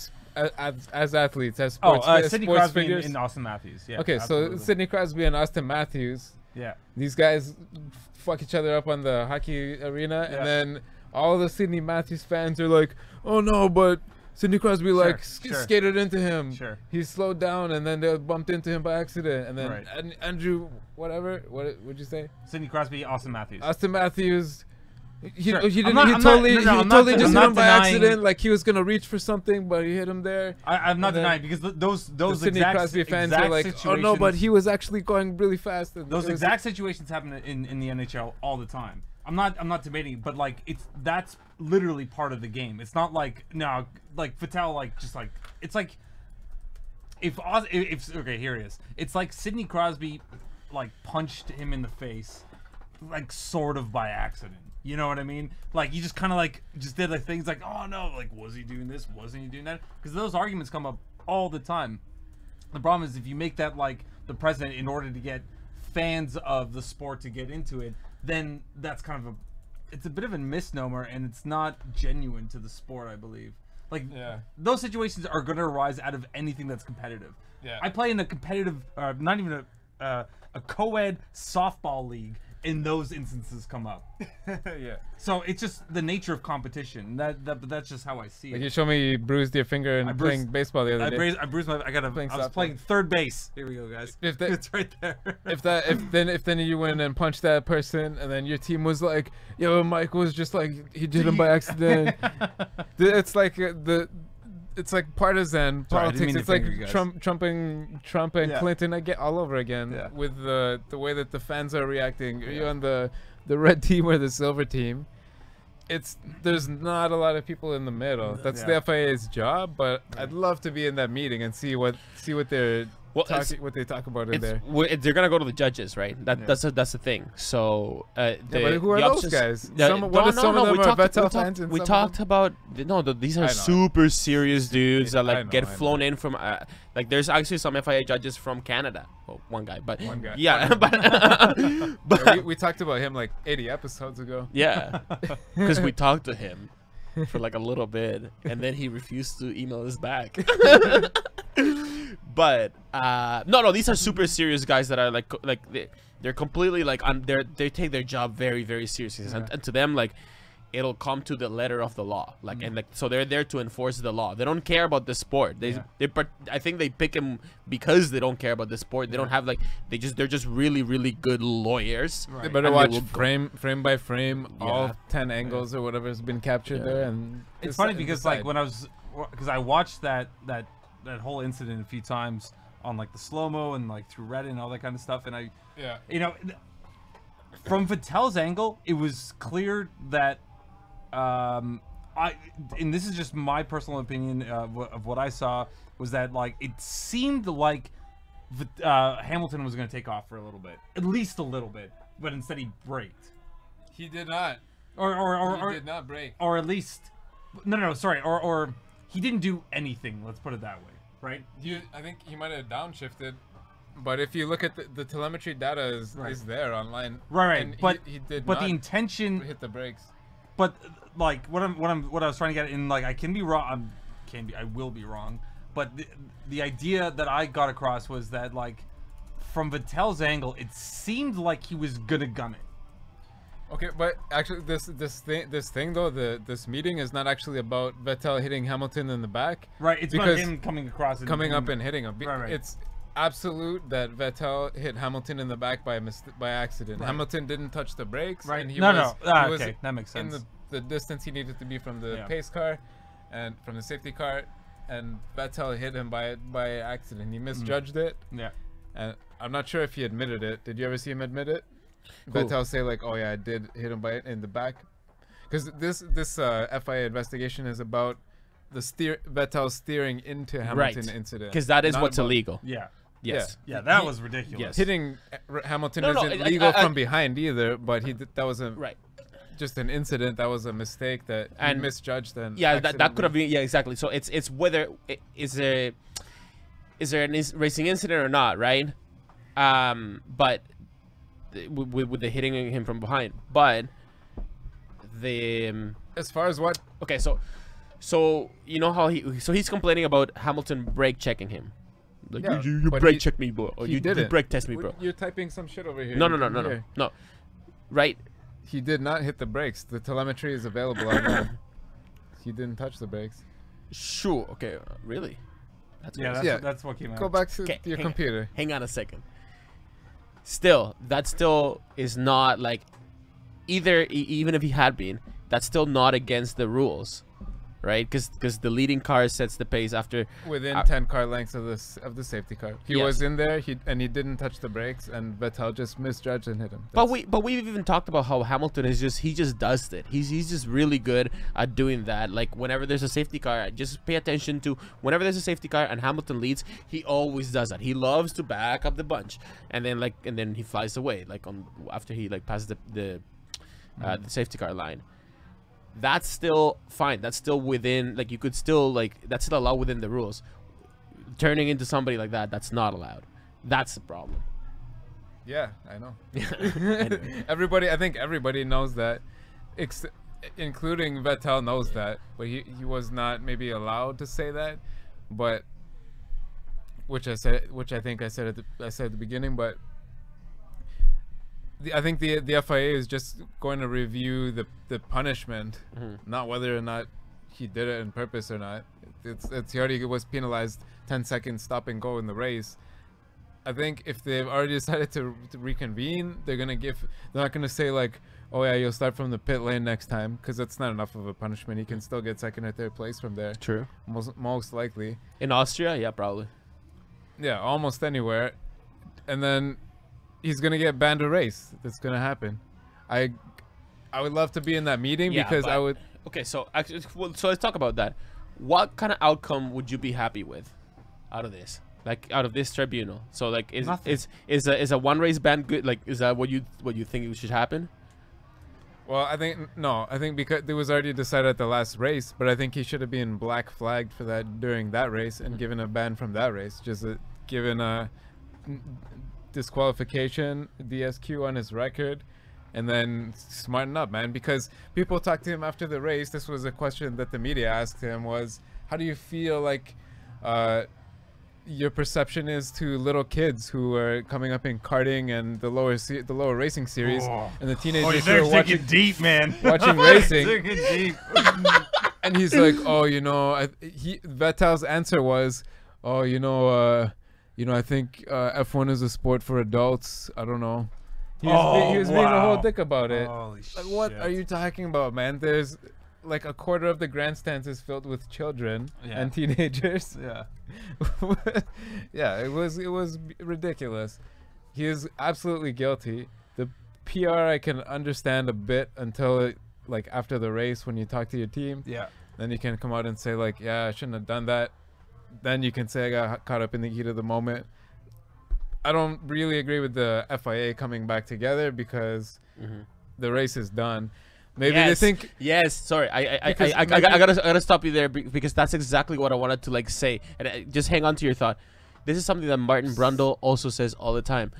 as athletes, as sports. Sidney sports Crosby figures. and Austin Matthews. Yeah. Okay, absolutely. so Sidney Crosby and Austin Matthews. Yeah. These guys fuck each other up on the hockey arena, and then all the Sidney Matthews fans are like, "Oh no, but Sidney Crosby skated into him. Sure. He slowed down, and then they bumped into him by accident, and then Andrew, whatever, what would you say? Sidney Crosby, Austin Matthews. Austin Matthews. He totally just hit him by accident, like he was gonna reach for something, but he hit him there. I'm not denying, because those Sidney Crosby fans are like, oh no, but he was actually going really fast. And those exact situations happen in the NHL all the time. I'm not debating, but like that's literally part of the game. It's not like like Fattel it's like if okay, here it is. It's like Sidney Crosby like punched him in the face, like sort of by accident. You know what I mean? Like, you just kind of like just did like things like, oh no, like was he doing this? Wasn't he doing that? Because those arguments come up all the time. The problem is if you make that like the president in order to get fans of the sport to get into it, then that's kind of it's a bit of a misnomer, and it's not genuine to the sport, I believe. Like those situations are going to arise out of anything that's competitive. Yeah. I play in a competitive, not even a co-ed softball league. And those instances come up. Yeah. So it's just the nature of competition. That's just how I see it. Like you showed me you bruised your finger in playing baseball the other day. I bruised my. I was playing third base. Here we go, guys. It's right there. If then you went and punched that person, and then your team was like, yo, Mike was just like he did him by accident. It's like it's like partisan politics. It's like Trump and Clinton again all over again with the way that the fans are reacting. Are you on the red team or the silver team? There's not a lot of people in the middle. That's the FIA's job, but I'd love to be in that meeting and see what they're what they talk about in there. They're gonna go to the judges, right? That's the thing. So but who are those guys? What are some of them are Vettel fans? We talked about these are super serious dudes that like get flown in from like there's actually some FIA judges from Canada. Well, one guy. Yeah, but we talked about him like 80 episodes ago. Yeah, because we talked to him for like a little bit, and then he refused to email us back. But no, these are super serious guys that are like they're completely like they take their job very, very seriously, and to them like it'll come to the letter of the law, like and like so they're there to enforce the law. They don't care about the sport. But I think they pick him because they don't care about the sport. They don't have like they're just really, really good lawyers. They better watch frame by frame all 10 angles or whatever has been captured there. And it's funny because like because I watched that whole incident a few times on like the slow-mo and like through Reddit and all that kind of stuff, and you know, from Vettel's angle it was clear that and this is just my personal opinion of what I saw, was that like it seemed like Hamilton was going to take off for a little bit, at least a little bit, but instead he braked. He did not. Or he did not brake. Or at least sorry, or he didn't do anything. Let's put it that way, right? I think he might have downshifted, but if you look at the telemetry data is there online. Right. And But he did but not the intention hit the brakes. But like what I was trying to get in, like, I can be wrong. I will be wrong. But the idea that I got across was that, like, from Vettel's angle, it seemed like he was gonna gun it. Okay, but actually, this thing though, this meeting is not actually about Vettel hitting Hamilton in the back. Right. It's about him coming across and up and hitting him. Right. It's absolute that Vettel hit Hamilton in the back by accident. Right. Hamilton didn't touch the brakes. Right. And he Okay, was that makes sense. in the distance he needed to be from the pace car, and from the safety car, and Vettel hit him by accident. He misjudged it. Yeah. And I'm not sure if he admitted it. Did you ever see him admit it? Cool. Vettel say like, "Oh yeah, I did hit him in the back," because this FIA investigation is about Vettel steering into Hamilton incident. Because that is what's about, illegal. Yeah. Yes. Yeah, that was ridiculous. Yes. Hitting Hamilton No, isn't legal from behind either, but that was just an incident. That was a mistake that he misjudged. And that could have been exactly. So it's whether is there an racing incident or not, right? But with the hitting him from behind, but as far as what? Okay, so you know how he's complaining about Hamilton brake checking him. Like, you brake check me, bro. Or you brake test me, bro. You're typing some shit over here. No. Right? He did not hit the brakes. The telemetry is available online. He didn't touch the brakes. Sure. Okay. Really? That's what came out. Go back to your computer. Hang on a second. That still is not like even if he had been, that's still not against the rules. Right, because the leading car sets the pace after within 10 car lengths of the safety car. He was in there, and he didn't touch the brakes, and Vettel just misjudged and hit him. But we've even talked about how Hamilton is he just does it. He's just really good at doing that. Like whenever there's a safety car, just pay attention to whenever there's a safety car and Hamilton leads, he always does that. He loves to back up the bunch, and then he flies away after he passes the safety car line. That's still fine. That's still within, you could still, that's still allowed within the rules. Turning into somebody like that, that's not allowed. That's the problem. Yeah, I know. I think everybody knows that, including Vettel knows that, but he was not maybe allowed to say that, but which I think I said at the beginning, but I think the FIA is just going to review the punishment, not whether or not he did it on purpose or not. He already was penalized 10 seconds stop and go in the race. I think if they've already decided to reconvene, they're not gonna say like, oh yeah, you'll start from the pit lane next time, because that's not enough of a punishment. He can still get second or third place from there. True. Most likely. In Austria, yeah, probably. Yeah, almost anywhere, and then he's gonna get banned a race. That's gonna happen. I would love to be in that meeting because I would. Okay, so actually, so let's talk about that. What kind of outcome would you be happy with out of this? Out of this tribunal? So is a one race ban good? Is that what you think should happen? Well, I think because it was already decided at the last race, but I think he should have been black flagged for that during that race and given a ban from that race. Just given a disqualification, DSQ on his record, and then smarten up, man. Because people talked to him after the race. This was a question that the media asked him: was how do you feel like your perception is to little kids who are coming up in karting and the lower racing series, and the teenagers who are watching deep, man, watching racing. Deep. And he's like, oh, Vettel's answer was, oh, I think F1 is a sport for adults. I don't know. He was being a whole dick about it. Holy shit. What are you talking about, man? There's a quarter of the grandstands is filled with children and teenagers. Yeah. Yeah, it was ridiculous. He is absolutely guilty. The PR I can understand a bit until after the race when you talk to your team. Yeah. Then you can come out and say yeah, I shouldn't have done that. Then you can say I got caught up in the heat of the moment. I don't really agree with the FIA coming back together because the race is done. Maybe they think. Yes, sorry. I Because gotta stop you there because that's exactly what I wanted to like say. And just hang on to your thought. This is something that Martin Brundle also says all the time.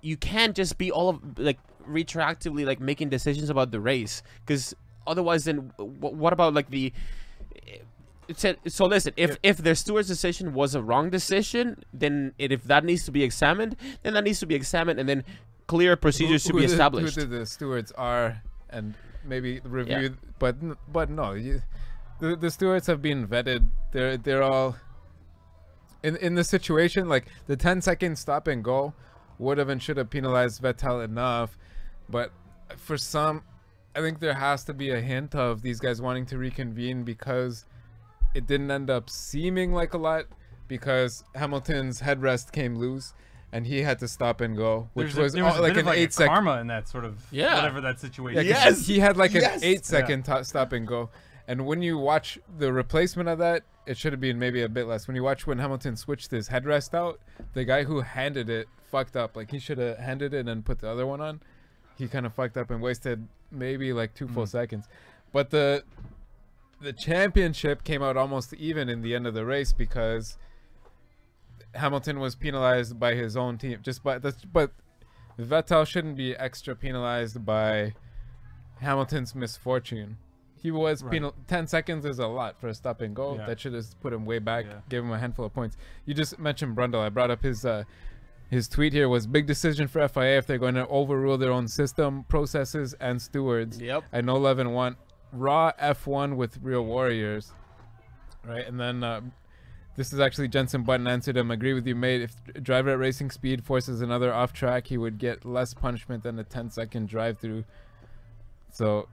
You can't just be all of like retroactively like making decisions about the race, because otherwise, then what about like the? So listen, if the steward's decision was a wrong decision, then if that needs to be examined, then that needs to be examined, and then clear procedures should be established. Who the stewards are, and maybe reviewed, but no, the stewards have been vetted. They're all in the situation. Like the 10-second stop and go would have and should have penalized Vettel enough, but for some, I think there has to be a hint of these guys wanting to reconvene, because it didn't end up seeming like a lot, because Hamilton's headrest came loose and he had to stop and go, which was like an 8-second karma in that sort of whatever that situation. Yeah, yes, he had like an 8-second stop and go, and when you watch the replacement of that, it should have been maybe a bit less. When you watch when Hamilton switched his headrest out, the guy who handed it fucked up. Like he should have handed it and put the other one on. He kind of fucked up and wasted maybe like 2 full seconds. But the championship came out almost even in the end of the race, because Hamilton was penalized by his own team. But Vettel shouldn't be extra penalized by Hamilton's misfortune. He was penal. 10 seconds is a lot for a stop and go. That should have put him way back, gave him a handful of points. You just mentioned Brundle. I brought up his tweet here was big decision for FIA if they're going to overrule their own system, processes, and stewards. Yep. I know Levin want raw F1 with real warriors, right? And then this is actually Jensen Button answered him. Agree with you, mate. If a driver at racing speed forces another off track, he would get less punishment than a 10-second drive through. So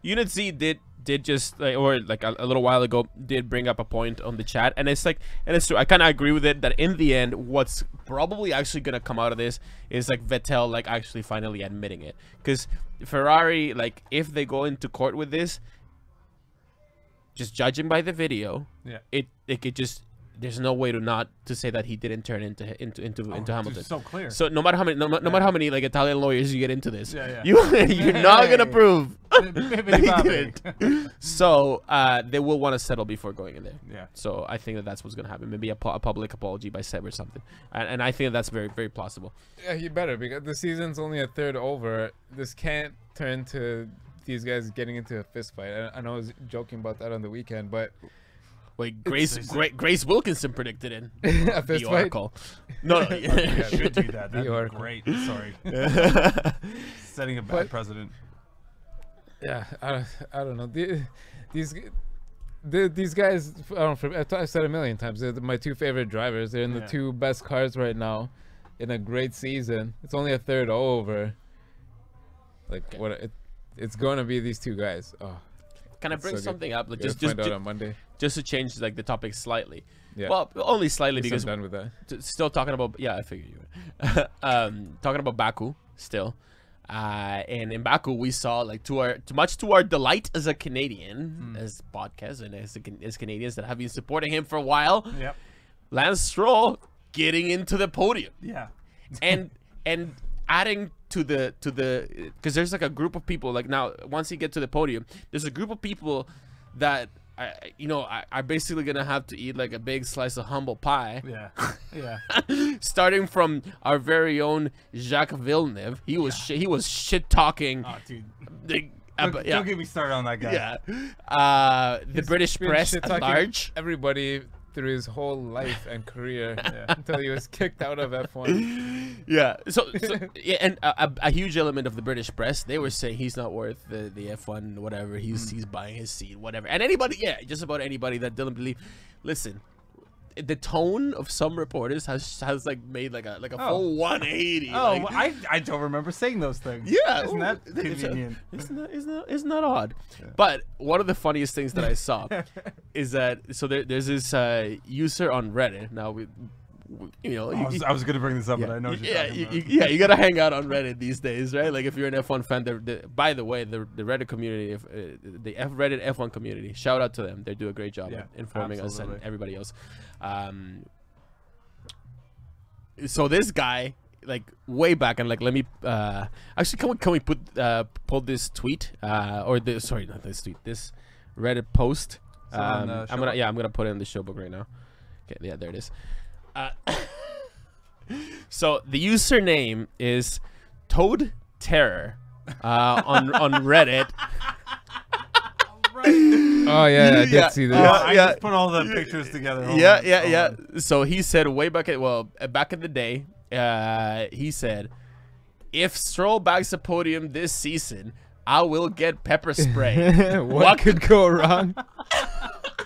Unit Z did just like, or like a little while ago, did bring up a point on the chat, and it's like, and it's true. I kind of agree with it that in the end, what's probably actually gonna come out of this is like Vettel like actually finally admitting it, because Ferrari, like if they go into court with this, just judging by the video, it could just, there's no way to say that he didn't turn into Hamilton. It's so clear. So no matter how many matter how many like Italian lawyers you get into this, you're not gonna prove he didn't. So they will want to settle before going in there. Yeah. So I think that's what's gonna happen. Maybe a public apology by Seb or something, and I think that's very, very plausible. Yeah, he better, because the season's only a third over. This can't turn to these guys getting into a fist fight. I know I was joking about that on the weekend, but. Wait, Grace Wilkinson predicted it. A fist the fight? Oracle. No, yeah, should do that. That'd be great. Sorry. Setting a bad precedent. Yeah, I don't know. These guys, I don't know, I've said a million times, they're my two favorite drivers. They're in the two best cars right now in a great season. It's only a third over. Like, it's going to be these two guys. Oh. Can I bring something up? Like, just on Monday. Just to change like the topic slightly. Yeah. Well, only slightly, because I'm done with that. Still talking about, I figured you would. Talking about Baku still. And in Baku we saw, like, much to our delight as a Canadian, as podcast and as Canadians that have been supporting him for a while. Yep. Lance Stroll getting into the podium. Yeah. and adding to the because there's like a group of people, like, now once you get to the podium, there's a group of people that are basically gonna have to eat like a big slice of humble pie. Yeah. Starting from our very own Jacques Villeneuve. He was shit talking. Oh, dude. Don't get me started on that guy. Yeah. The British press at large. Everybody through his whole life and career until he was kicked out of F1. Yeah. So yeah, and a huge element of the British press, they were saying he's not worth the F1 whatever. He's buying his seat, whatever. And anybody, just about anybody that didn't believe. Listen, the tone of some reporters has like made like a full 180. Oh, like, I don't remember saying those things. Yeah, isn't that convenient? Isn't that odd? Yeah. But one of the funniest things that I saw is that there's this user on Reddit. Now I was gonna bring this up, but I know. You gotta hang out on Reddit these days, right? Like if you're an F1 fan, by the way, the Reddit community, the Reddit F1 community, shout out to them. They do a great job at informing us and everybody else. So this guy like way back, and like let me actually can we put pull this tweet or this, sorry, not this tweet, this Reddit post. I'm gonna put it in the show book right now. Okay, yeah, there it is. So the username is Toad Terror on Reddit. Oh yeah, I did see that. I just put all the pictures together. Hold on. So he said way back back in the day, he said, if Stroll bags a podium this season, I will get pepper spray. What could go wrong?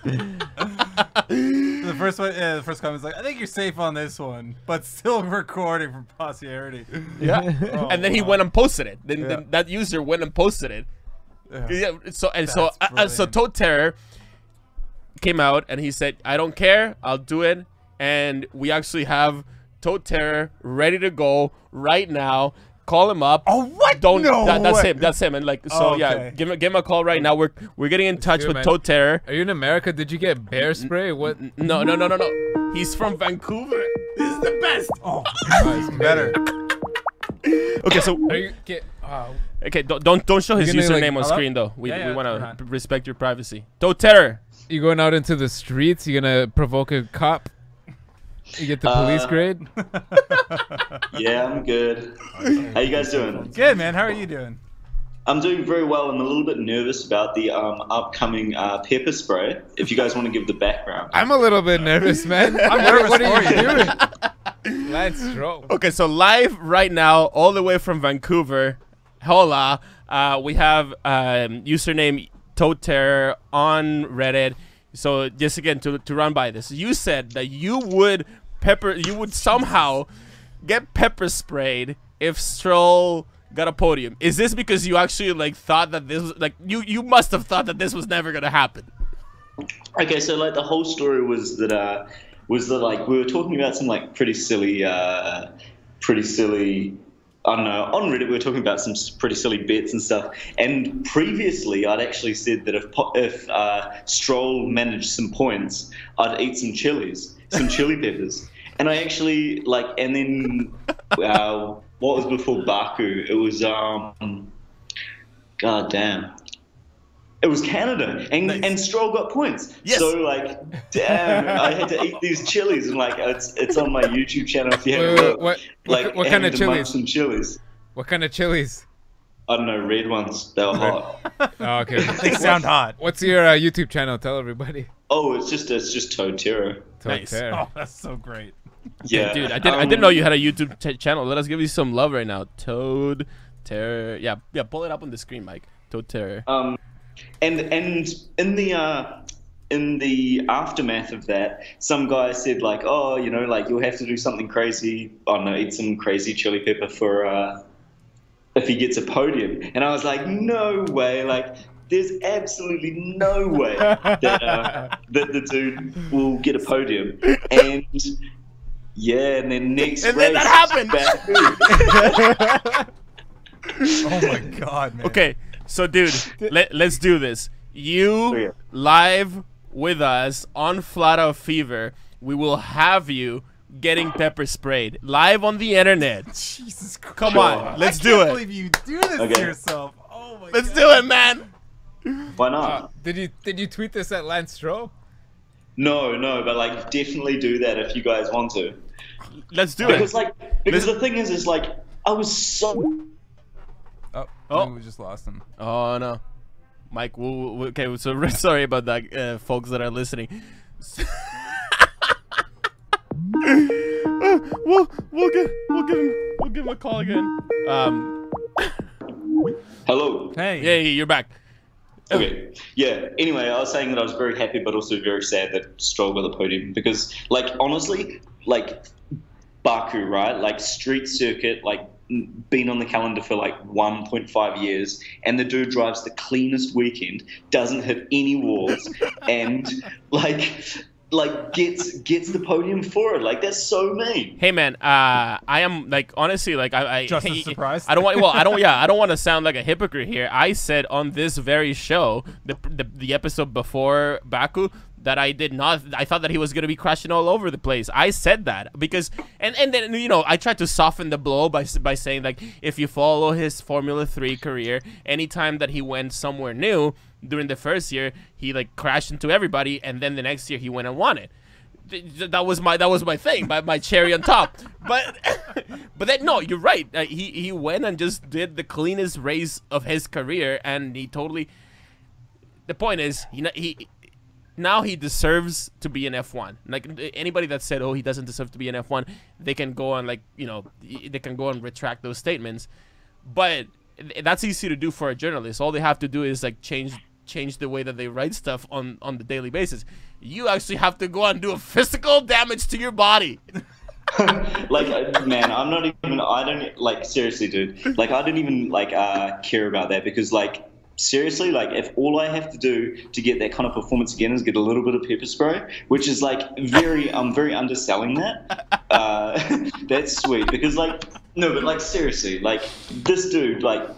The first one, the first comment is like, I think you're safe on this one, but still recording for posterity. Yeah. And then he went and posted it. Then that user went and posted it. Yeah. So Toad Terror came out and he said, I don't care, I'll do it. And we actually have Toad Terror ready to go right now. Call him up. Oh, what? Don't. No that's way. him. That's him. And like, so yeah, give him a call right now. We're getting in touch with Toad Terror. Are you in America? Did you get bear spray? What? No. He's from Vancouver. This is the best. Oh, it's better. Okay, so Are you okay, don't show his username on screen though. We want to respect your privacy. Toad Terror. You going out into the streets? You gonna provoke a cop? You get the police grade? Yeah, I'm good. How you guys doing? Good, man. How are you doing? I'm doing very well. I'm a little bit nervous about the upcoming pepper spray. If you guys want to give the background. I'm a little bit nervous, man. I'm nervous. What are you doing? Lance Stroll. Okay, so live right now, all the way from Vancouver. Hola. We have username Toad Terror on Reddit. So just again to run by this, you said that you would somehow get pepper sprayed if Stroll got a podium. Is this because you actually like thought that this was like you must have thought that this was never gonna happen? Okay, so like the whole story was that like we were talking about some like pretty silly I don't know, on Reddit we were talking about some pretty silly bits and stuff, and previously I'd actually said that if Stroll managed some points, I'd eat some chili peppers, and I actually like, and then what was before Baku? It was god damn. It was Canada, and Stroll got points. Yes. So like, damn, I had to eat these chilies, and like, it's on my YouTube channel if you haven't looked. What kind of chilies? Some chilies. What kind of chilies? I don't know, red ones. They were hot. Oh, okay. They sound hot. What's your YouTube channel? Tell everybody. Oh, it's just Toad Terror. Nice. Oh, that's so great. Yeah, Dude, I didn't know you had a YouTube channel. Let us give you some love right now. Toad Terror. Yeah, pull it up on the screen, Mike. Toad Terror. And in the aftermath of that, some guy said like, oh, you know, like you'll have to do something crazy. I don't know, eat some crazy chili pepper for if he gets a podium. And I was like, no way, like there's absolutely no way that the dude will get a podium. And yeah, and then next and race, then that happened. Oh my god, man. Okay. So, dude, let's do this. You live with us on Flat Out Fever. We will have you getting pepper sprayed live on the internet. Jesus Christ. Come on, let's do I it. can't believe you do this to yourself. Oh my god. Let's do it, man. Why not? Did you tweet this at Lance Stroll? No, but like definitely do that if you guys want to. Let's do Because it. because the thing is like I was so. Oh, we just lost him. Oh no, Mike. Okay, so sorry about that, folks that are listening. we'll give him a call again. Hello. Hey. Yeah, you're back. Okay. Yeah. Anyway, I was saying that I was very happy, but also very sad that Stroll got the podium because, like, honestly, like Baku, right? Like street circuit, like. Been on the calendar for like 1.5 years, and the dude drives the cleanest weekend, doesn't hit any walls, and like gets the podium for it. Like that's so mean. Hey man, I am like honestly like I just as surprised. I don't want to sound like a hypocrite here. I said on this very show, the episode before Baku, that I did not. I thought that he was going to be crashing all over the place. I said that because, and then, you know, I tried to soften the blow by saying, like, if you follow his Formula 3 career, anytime that he went somewhere new during the first year, he, like, crashed into everybody, and then the next year he went and won it. That was my thing, my cherry on top. But then, no, you're right. He went and just did the cleanest race of his career, and he totally. The point is, now he deserves to be in F1. Like, anybody that said, oh, he doesn't deserve to be in F1, they can go on, like, you know, they can go and retract those statements. But that's easy to do for a journalist. All they have to do is, like, change the way that they write stuff on the daily basis. You actually have to go and do a physical damage to your body. Like, man, I don't, like, seriously, dude. Like, I don't even, like, care about that because, like, seriously, like, if all I have to do to get that kind of performance again is get a little bit of pepper spray, which is, like, I'm very underselling that. That's sweet because, like, no, but, like, seriously, like, this dude, like,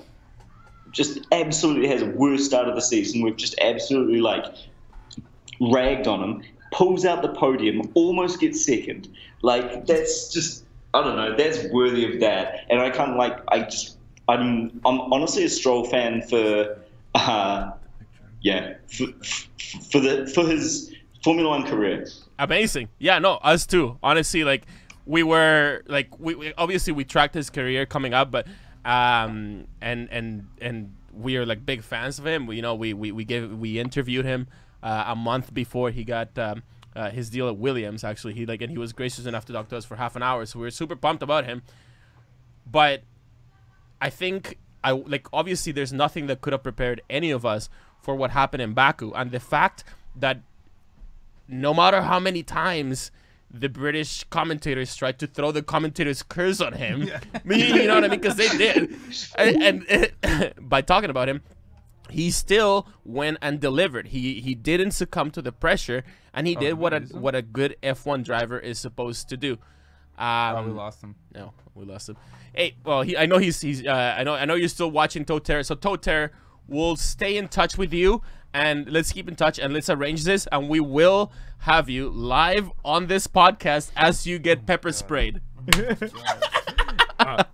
just absolutely has a worst start of the season. We've just absolutely, like, ragged on him. Pulls out the podium, almost gets second. Like, that's just, I don't know, that's worthy of that. And I kind of, like, I'm honestly a Stroll fan for his Formula 1 career. Amazing. Yeah, no, us too. Honestly, like, we were, like, we obviously we tracked his career coming up, but and we are, like, big fans of him. We interviewed him a month before he got his deal at Williams. Actually, he was gracious enough to talk to us for half an hour, so we were super pumped about him. But I think obviously there's nothing that could have prepared any of us for what happened in Baku, and the fact that no matter how many times the British commentators tried to throw the commentators' curse on him, you know what I mean? Because they did, and by talking about him, he still went and delivered. He didn't succumb to the pressure, and he did what a good F1 driver is supposed to do. We lost him. No, we lost him. Hey, well, I know I know you're still watching Toter. So Toter, we'll stay in touch with you, and let's keep in touch, and let's arrange this, and we will have you live on this podcast as you get pepper sprayed. I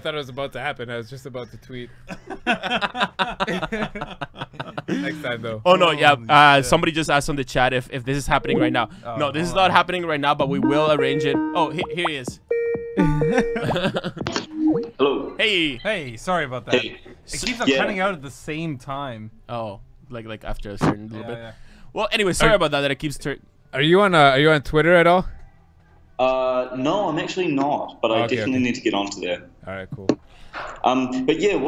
thought it was about to happen. I was just about to tweet. Next time, though. Oh, no, yeah. Somebody just asked on the chat if this is happening right now. No, this is not happening right now, but we will arrange it. Oh, here he is. Hello. Hey. Hey, sorry about that. Hey. It keeps on cutting out at the same time. Oh, like after a certain little bit. Yeah. Well, anyway, sorry about that. That it keeps turning. Are you on Twitter at all? No, I'm actually not, but I definitely need to get onto there. All right, cool. But yeah,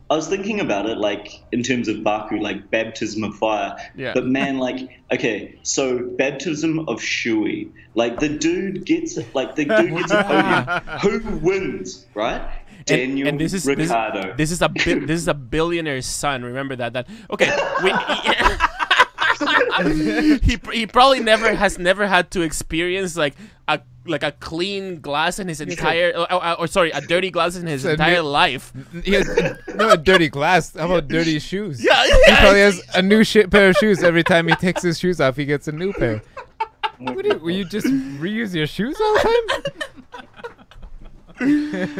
I was thinking about it, like, in terms of Baku, like, baptism of fire. Yeah. But man, like, okay, so baptism of Shui. Like, the dude gets a podium. Who wins, right? Daniel Ricciardo. This is a billionaire's son. Remember that. Okay. He probably has never had to experience like a clean glass in his entire a dirty glass in his entire life. He has no a dirty glass. How about dirty shoes? Yeah. He probably has a new pair of shoes every time he takes his shoes off. He gets a new pair. Will you just reuse your shoes all the time?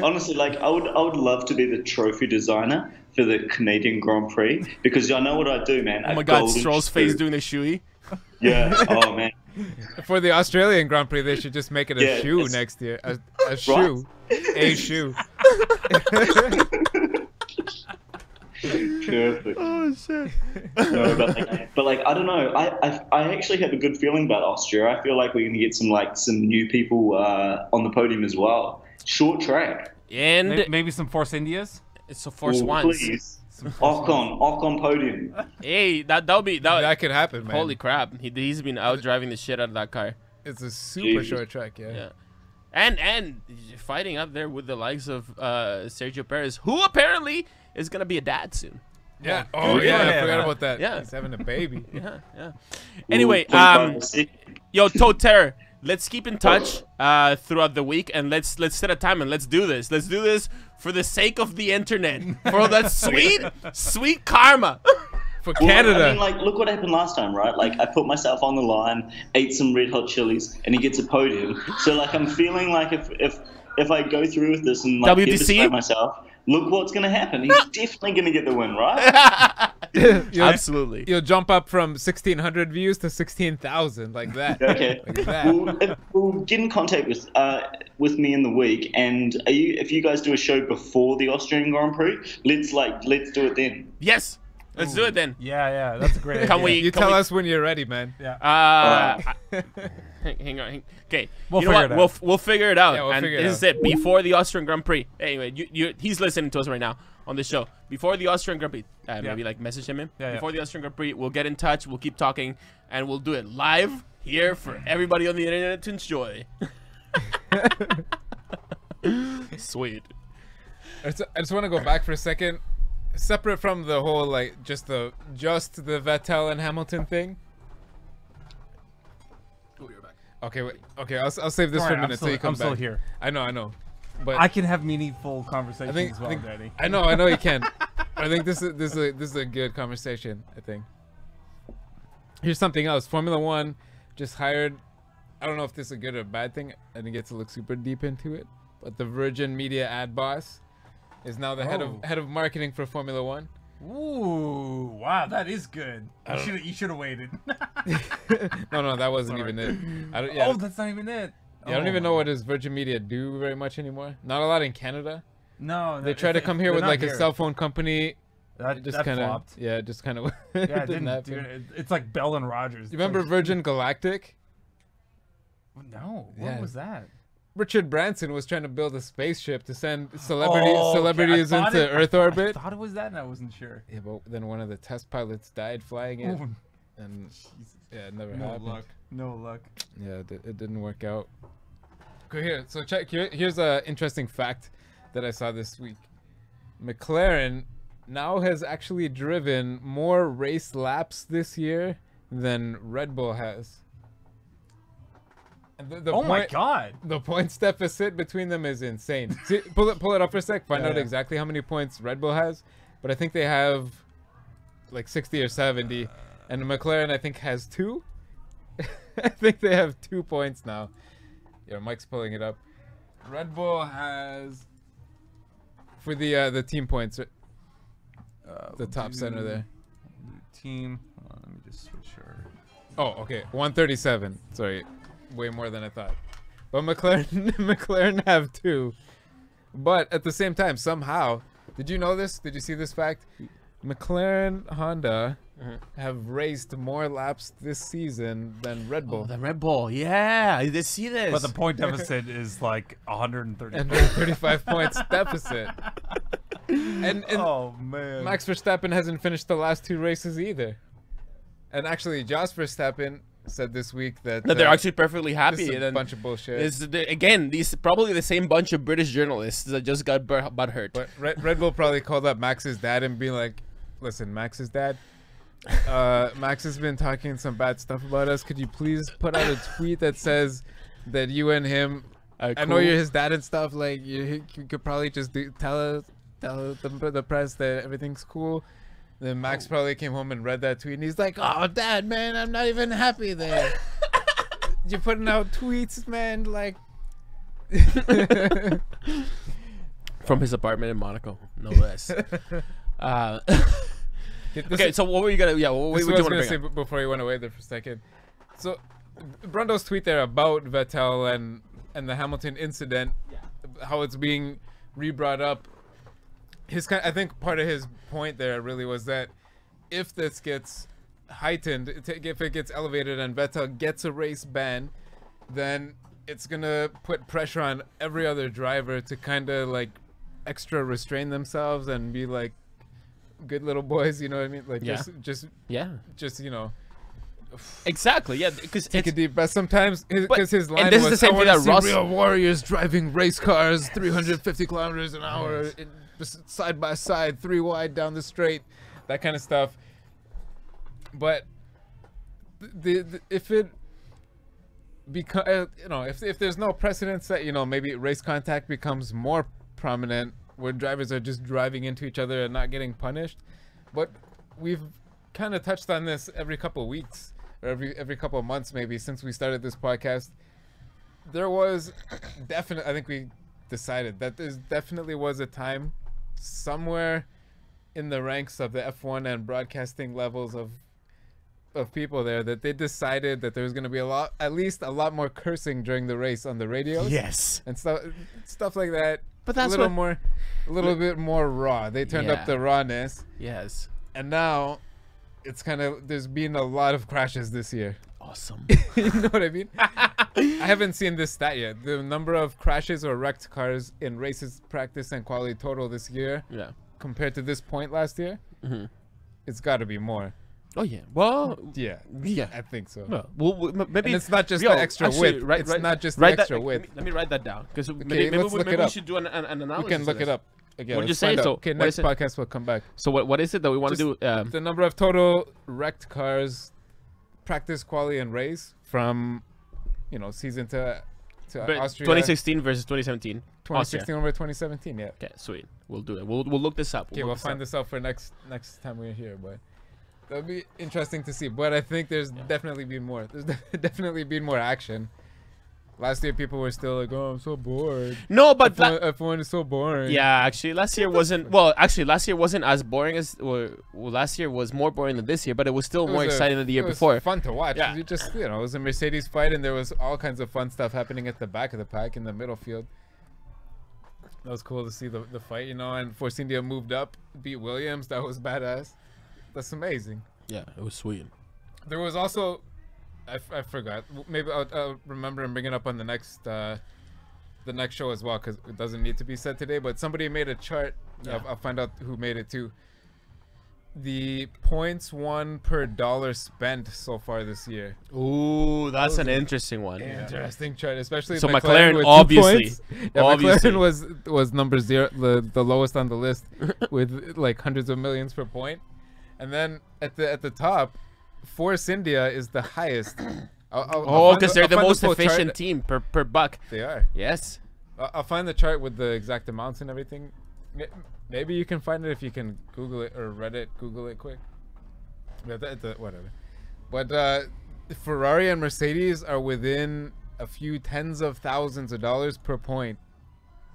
Honestly, like, I would love to be the trophy designer for the Canadian Grand Prix, because I know what I'd do, man. Oh my God, Stroll's face doing the shoey. Yeah. Oh man. For the Australian Grand Prix, they should just make it a shoe next year. A shoe. A shoe. Perfect. Oh shit. No, but I don't know. I actually have a good feeling about Austria. I feel like we're gonna get some new people on the podium as well. Short track. And maybe some Force Indias. It's a Force Ones. Please. Ocon podium. Hey, that could happen, man. Holy crap. He's been out driving the shit out of that car. It's a super short track, yeah. And fighting up there with the likes of Sergio Perez, who apparently is gonna be a dad soon. Yeah. Oh yeah, I forgot about that. Yeah. He's having a baby. Yeah. Anyway, yo, Toter, let's keep in touch throughout the week, and let's set a time and let's do this. Let's do this for the sake of the internet, for that sweet karma. For Well, Canada. I mean, like, look what happened last time, right? Like, I put myself on the line, ate some red hot chilies, and he gets a podium. So, like, I'm feeling like if I go through with this and like WTC? describe myself, look what's gonna happen. He's definitely gonna get the win, right? Absolutely. You'll jump up from 1,600 views to 16,000 like that. Okay. Like that. We'll get in contact with me in the week, and if you guys do a show before the Austrian Grand Prix, let's do it then. Yes. Let's do it then. Yeah, that's a great. Can idea. we? You tell us when you're ready, man. Yeah. Hang on. Okay. We'll you know figure what? it out. We'll figure it out. Yeah, we'll and figure it this out. is it. Before the Austrian Grand Prix. Anyway, he's listening to us right now on the show. Before the Austrian Grand Prix, maybe like message him in. Yeah. Before the Austrian Grand Prix, we'll get in touch. We'll keep talking, and we'll do it live here for everybody on the internet to enjoy. Sweet. I just want to go back for a second, separate from the whole like just the Vettel and Hamilton thing. Oh, you're back. Okay, wait. Okay, I'll save this Don't for worry, a minute till you come I'm still back. here. I know, but I can have meaningful conversations as well, Daddy. I know you can. I think this is a good conversation. I think. Here's something else. Formula One just hired. I don't know if this is a good or bad thing. I didn't get to look super deep into it, but the Virgin Media ad boss is now the head of marketing for Formula One. Ooh, wow, that is good. You should have waited. No, that wasn't even it. Oh, that's not even it. I don't even know what does Virgin Media do very much anymore. Not a lot in Canada. No, They try to come here with like a cell phone company. That Just that kind of, flopped. yeah, just kind of. Yeah, it didn't didn't. happen. Dude, it's like Bell and Rogers. You remember Virgin Galactic? No, what Yeah. was that? Richard Branson was trying to build a spaceship to send Oh, okay, celebrities I thought into Earth orbit. I thought it was that, and I wasn't sure. Yeah, but then one of the test pilots died flying it, Ooh, and yeah, it never no happened. luck. No luck. Yeah, it didn't work out. Go here. So check here. Here's a interesting fact that I saw this week. McLaren now has actually driven more race laps this year than Red Bull has. And Oh my God! the points deficit between them is insane. See, pull it up for a sec. Find out Yeah. exactly how many points Red Bull has. But I think they have like 60 or 70, and McLaren I think has 2. I think they have 2 points now. Yeah, Mike's pulling it up. Red Bull has for the team points, the top center there. Team. Hold on, let me just switch her. Oh, okay, 137. Sorry, way more than I thought. But McLaren have 2. But at the same time, somehow, did you know this? Did you see this fact? McLaren Honda have raced more laps this season than Red Bull. Oh, the Red Bull. Yeah, I did see this. But the point deficit is like 130. And 35 points deficit. And Oh man. Max Verstappen hasn't finished the last 2 races either. And actually, Jos Verstappen said this week that they're actually perfectly this happy. is a And then bunch of bullshit. again, these probably the same bunch of British journalists that just got butthurt. But Red Bull probably called up Max's dad and be like, "Listen, Max's dad, Max has been talking some bad stuff about us. Could you please put out a tweet that says that you and him, I know cool. you're his dad and stuff. Like you could probably just tell the press that everything's cool." Then Max probably came home and read that tweet, and he's like, "Oh, Dad, man, I'm not even happy there. You're putting out tweets, man, like." From his apartment in Monaco, no less. Okay, so what were you gonna? Yeah, what This were is you what I want was to gonna bring say before you went away there for a second. So, Brundo's tweet there about Vettel and the Hamilton incident, how it's being re-brought up. I think part of his point there really was that if this gets heightened, if it gets elevated and Vettel gets a race ban, then it's gonna put pressure on every other driver to kind of like extra restrain themselves and be like good little boys, you know what I mean? Like Yeah. just you know, Exactly. Yeah, because take a deep breath sometimes. Because his line and this was, is the same "I thing wanna that see Ross. real warriors driving race cars 350 kilometers an hour side by side, 3 wide down the straight," that kind of stuff. But if it if there's no precedent set, maybe race contact becomes more prominent where drivers are just driving into each other and not getting punished. But we've kind of touched on this every couple of weeks or every couple of months maybe since we started this podcast. There was definitely, I think we decided that there definitely was a time somewhere in the ranks of the F1 and broadcasting levels of people there that they decided that there was going to be at least a lot more cursing during the race on the radios. Yes. And stuff like that. But that's a little bit more raw. They turned up the rawness. Yes. And now it's kind of, there's been a lot of crashes this year. Awesome. You know what I mean? I haven't seen this stat yet. The number of crashes or wrecked cars in races, practice, and quality total this year, compared to this point last year, it's got to be more. Oh yeah. Well. Yeah. Yeah. I think so. Well, maybe. And it's not just the extra width. It's not just the extra width. Let me write that down because maybe we should do an analysis. We can look it up. Again, what did you say? So okay, next podcast we'll come back. So what is it that we want to do? The number of total wrecked cars, practice, quality, and race from, season to Austria. 2016 versus 2017. 2016 over 2017. Yeah. Okay, sweet. We'll do it. We'll look this up. Okay, we'll find this out for next time we're here, but that'll be interesting to see. But I think there's definitely been more. There's definitely been more action. Last year, people were still like, "Oh, I'm so bored." No, but F1 is so boring. Yeah, actually, last year wasn't. Well, actually, last year wasn't as boring as. Well, last year was more boring than this year, but it was still more exciting than the year before. It was fun to watch. Yeah. You just, it was a Mercedes fight, and there was all kinds of fun stuff happening at the back of the pack in the middle field. That was cool to see the fight, and Force India moved up, beat Williams. That was badass. That's amazing. Yeah, it was sweet. There was also. I forgot. Maybe I'll remember and bring it up on the next show as well, because it doesn't need to be said today. But somebody made a chart. Yeah. I'll find out who made it too. The points won per dollar spent so far this year. Ooh, that's an interesting one. Interesting chart, especially so McLaren with obviously. Yeah, McLaren was number 0, the lowest on the list, with like hundreds of millions per point, and then at the top. Force India is the highest. Because they're the most efficient team per buck. They are. Yes. I'll find the chart with the exact amounts and everything. Maybe you can find it if you can Google it or Reddit. Google it quick. Whatever. But Ferrari and Mercedes are within a few tens of thousands of dollars per point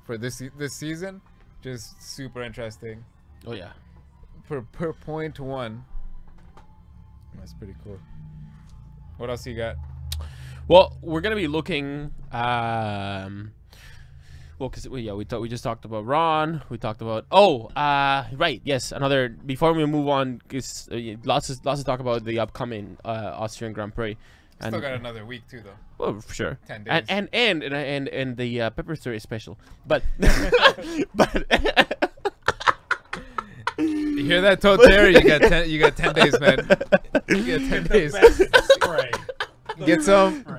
for this season. Just super interesting. Oh yeah. Per point one. That's pretty cool. What else you got? Well, we're gonna be looking. Because we just talked about Ron. We talked about right, yes. Another before we move on, because lots to talk about the upcoming Austrian Grand Prix. Still got another week too, though. Well, for sure. 10 days. And the Pepper Story special, but You hear that, Toad Terry? You got 10 days, man. You got 10 days.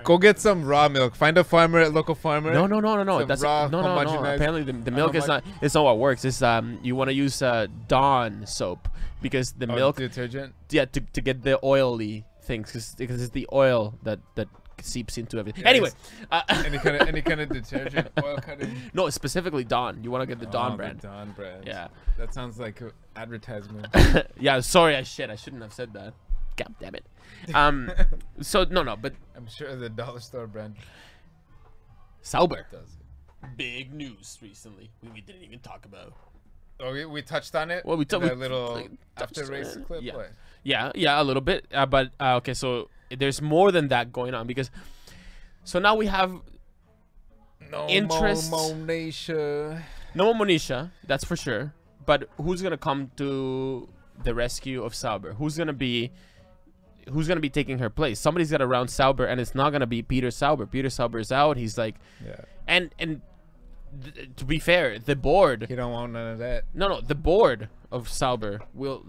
Go get some raw milk. Find a farmer, local farmer. No. That's raw, no. Apparently the milk is not. It's not what works. It's you want to use Dawn soap because the milk detergent. Yeah, to get the oily things because it's the oil that seeps into everything. Anyway, any kind of detergent, oil cutting. No, specifically Dawn. You want to get the Dawn brand. The Dawn brand. Yeah. That sounds like an advertisement. Yeah, sorry, I shouldn't have said that. God damn it. So no, but I'm sure the dollar store brand. Sauber does. Big news recently. We didn't even talk about. Oh, we touched on it. Well, we touched a little after race clip. Yeah, a little bit. But okay, so there's more than that going on because. So now we have. No interest. more Monisha. No more Monisha, that's for sure. But who's gonna come to the rescue of Sauber? Who's gonna be taking her place? Somebody's gotta round Sauber, and it's not gonna be Peter Sauber. Peter Sauber is out. He's like, and to be fair, the board. He don't want none of that. No, the board of Sauber would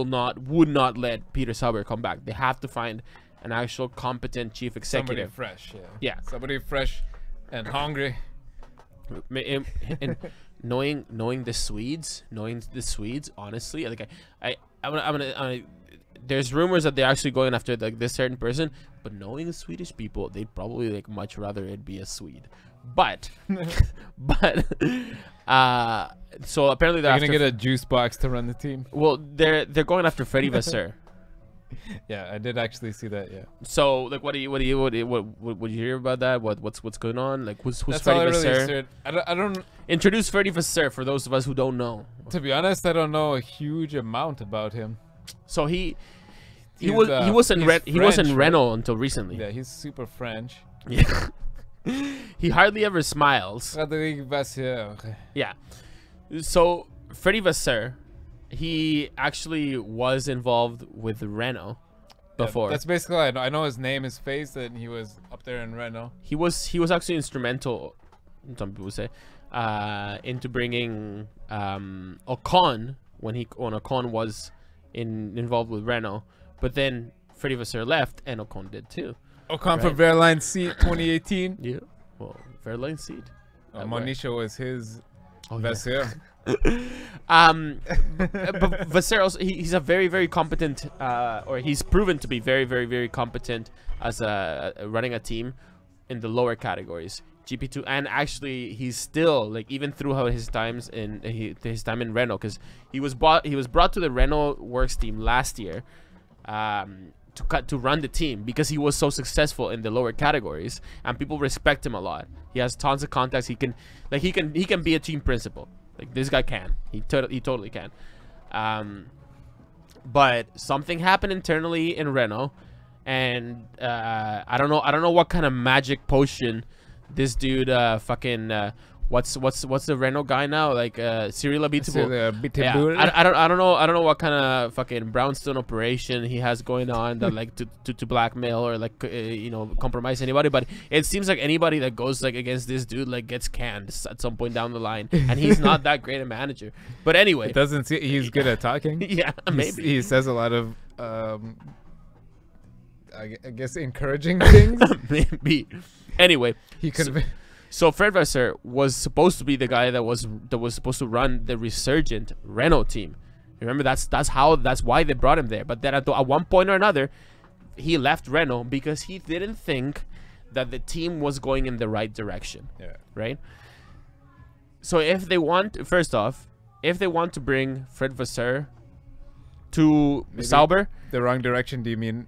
not let Peter Sauber come back. They have to find an actual competent chief executive. Somebody fresh, yeah. Somebody fresh and hungry. And knowing the Swedes, honestly, like I'm gonna there's rumors that they're actually going after like this certain person, but knowing the Swedish people, they'd probably like much rather it be a Swede. But so apparently they're gonna get a juice box to run the team. Well, they're going after Freddy Vasseur. Yeah, I did actually see that. Yeah. So like, what you hear about that? What's going on? Like, who's That's all Freddy I really Vasseur? heard. I don't. Introduce Freddy Vasseur for those of us who don't know. To be honest, I don't know a huge amount about him. So he He's, was in he's he was in French, right? Renault until recently. Yeah, he's super French. Yeah. He hardly ever smiles. Frédéric Vasseur. Yeah. So Freddy Vasseur, he actually was involved with Renault before. Yeah, that's basically all I know. I know his name, his face, and he was up there in Renault. He was actually instrumental, some people say, into bringing Ocon when Ocon was involved with Renault. But then Freddy Vasseur left, and Ocon did too. Ocon for Verline Seat 2018. Yeah. Well, Verline seat. Monisha was his Oh, Vasseur. But Vasseur also, he's a very, very competent, or he's proven to be very, very, very competent as running a team in the lower categories, GP2, and actually he's still like even throughout his times in his time in Renault, because he was brought to the Renault works team last year, to run the team because he was so successful in the lower categories and people respect him a lot. He has tons of contacts. He can be a team principal. Like this guy can. He totally can. But something happened internally in Renault, and I don't know what kind of magic potion this dude what's the Renault guy now, like Cyril Abiteboul. Yeah, I don't know what kind of fucking brownstone operation he has going on that like to blackmail or like compromise anybody, but it seems like anybody that goes like against this dude like gets canned at some point down the line, and he's not that great a manager. But anyway, it doesn't see he's good at talking. Yeah, maybe he says a lot of I guess encouraging things. Maybe. Anyway, so Fred Vasseur was supposed to be the guy that was supposed to run the resurgent Renault team. Remember, that's why they brought him there. But then at one point or another, he left Renault because he didn't think that the team was going in the right direction. Yeah. Right. So if they want to bring Fred Vasseur to Sauber, the wrong direction. Do you mean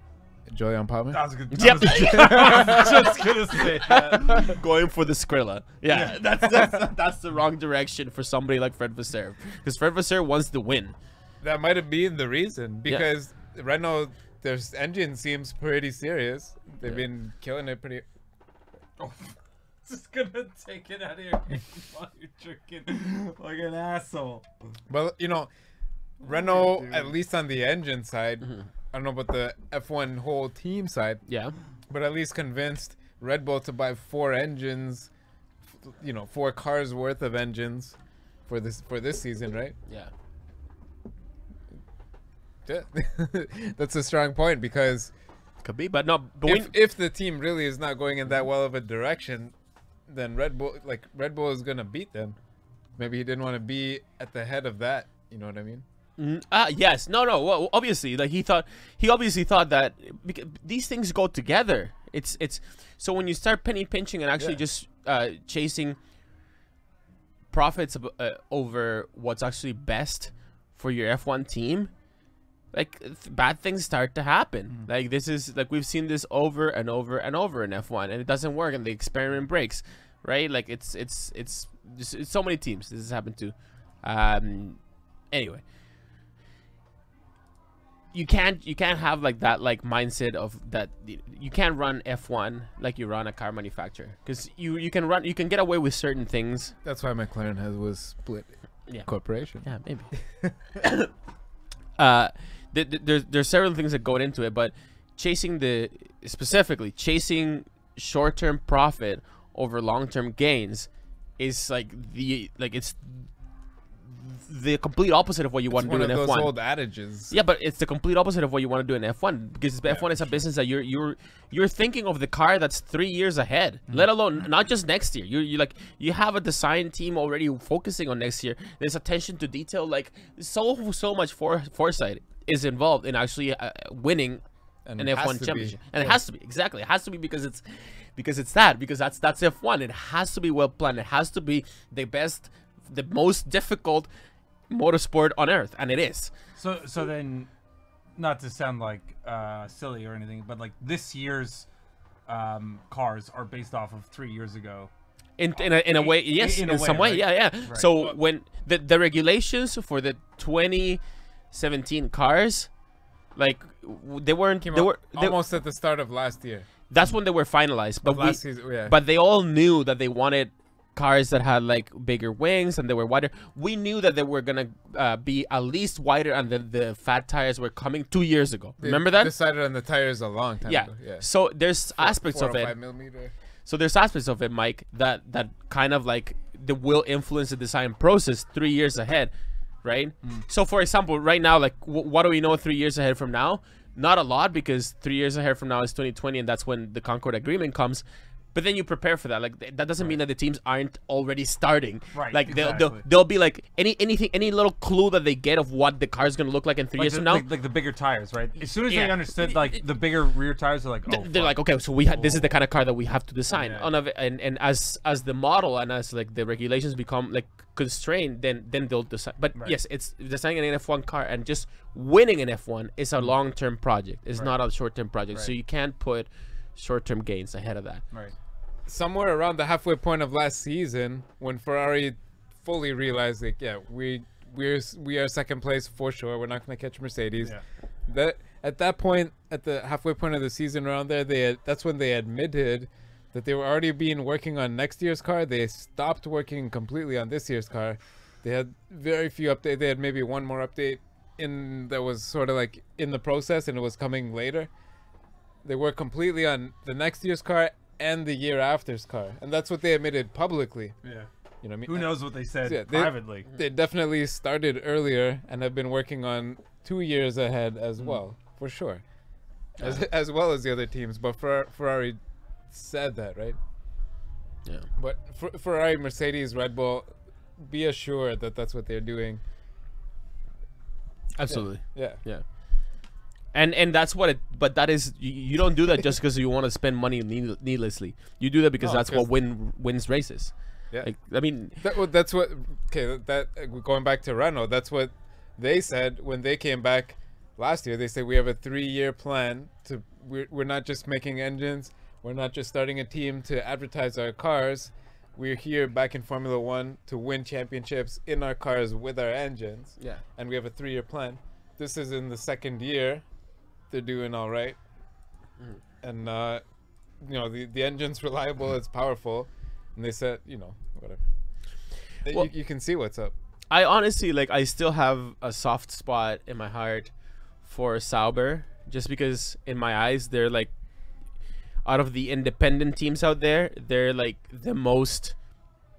Julian Palmer? That was a good. Yep. I was just gonna say that. Going for the Skrilla. Yeah, that's the wrong direction for somebody like Fred Vasseur, because Fred Vasseur wants to win. That might have been the reason, because Renault, their engine seems pretty serious. They've been killing it pretty. Oh, just gonna take it out of your hand while you're drinking like an asshole. Well, Renault, at least on the engine side, I don't know about the F1 whole team side. Yeah. But at least convinced Red Bull to buy 4 engines, 4 cars worth of engines for this season, right? Yeah. That's a strong point, because Could be, but no. But if the team really is not going in that well of a direction, then Red Bull is gonna beat them. Maybe he didn't want to be at the head of that. You know what I mean? Yes. No. Well, obviously, like he obviously thought that these things go together. It's so when you start penny pinching and actually just chasing profits over what's actually best for your F1 team, like bad things start to happen. Like this is like we've seen this over and over and over in F1, and it doesn't work, and the experiment breaks, right? Like it's so many teams this has happened to. Anyway. You can't have like that mindset of that. You can't run F1 like you run a car manufacturer, because you can get away with certain things. That's why McLaren was split corporation. Yeah, maybe. There's several things that go into it, but specifically chasing short-term profit over long-term gains is it's the complete opposite of what you want to do in F1. Those old adages. Yeah, but it's the complete opposite of what you want to do in F1, because F1 is a business that you're thinking of the car that's 3 years ahead, let alone not just next year. You have a design team already focusing on next year. There's attention to detail, like so much foresight is involved in actually winning an F1 championship, and it has to be it has to be because that's F1. It has to be well planned. It has to be the most difficult motorsport on earth, and it is. So then not to sound like silly or anything, but like this year's cars are based off of 3 years ago. In a way, yes, in some way, right? yeah. Right. So when the regulations for the 2017 cars, like they weren't, Came they out were almost at the start of last year. that's when they were finalized. But Last season, yeah. but they all knew that they wanted cars that had like bigger wings and they were wider. We knew that they were gonna be at least wider, and the fat tires were coming 2 years ago. They Remember that? decided on the tires a long time Yeah. ago. Yeah. So there's aspects 4 of or it. 5 millimeter. So there's aspects of it, Mike, that kind of like they will influence the design process 3 years ahead, right? So for example, right now, like what do we know 3 years ahead from now? Not a lot, because 3 years ahead from now is 2020, and that's when the Concord Agreement comes. But then you prepare for that. Like that doesn't mean that the teams aren't already starting. Right, Like exactly. they'll be like any little clue that they get of what the car's gonna look like in 3 years from now. Like the bigger tires, right? As soon as Yeah. they understood like the bigger rear tires, they're like, oh, They're fuck. like, okay, so this is the kind of car that we have to design. Yeah. And as the model and as like the regulations become like constrained, then they'll decide. But Right. yes, it's designing an F1 car, and just winning an F1 is a long-term project. It's not a short-term project. So Right. you can't put short-term gains ahead of that. Right. Somewhere around the halfway point of last season, when Ferrari fully realized, like, yeah, we are second place for sure. We're not going to catch Mercedes. Yeah. That at that point, at the halfway point of the season, around there, that's when they admitted that they were already working on next year's car. They stopped working completely on this year's car. They had very few updates. They had maybe one more update that was sort of like in the process, and it was coming later. They worked completely on the next year's car and the year after's car, and that's what they admitted publicly. Yeah. You know what I mean? Who knows what they said Yeah, privately? They definitely started earlier and have been working on 2 years ahead as well, for sure, as well as the other teams. But Ferrari said that, right? Yeah. But Ferrari, Mercedes, Red Bull, be assured that that's what they're doing. Absolutely. Yeah. Yeah. And that's what it. But that is, you don't do that just because you want to spend money needlessly. You do that because No, that's what wins races. Yeah. Like, I mean, That's what. Okay, going back to Renault, that's what they said when they came back last year. They said we have a 3-year plan to. We're not just making engines. We're not just starting a team to advertise our cars. We're here back in Formula One to win championships in our cars with our engines. yeah. And we have a 3-year plan. This is in the second year. They're doing all right. And the engine's reliable. It's powerful. And they said, whatever. Well, You can see what's up. I honestly, like, I still have a soft spot in my heart for Sauber, just because in my eyes they're like, out of the independent teams out there, they're like the most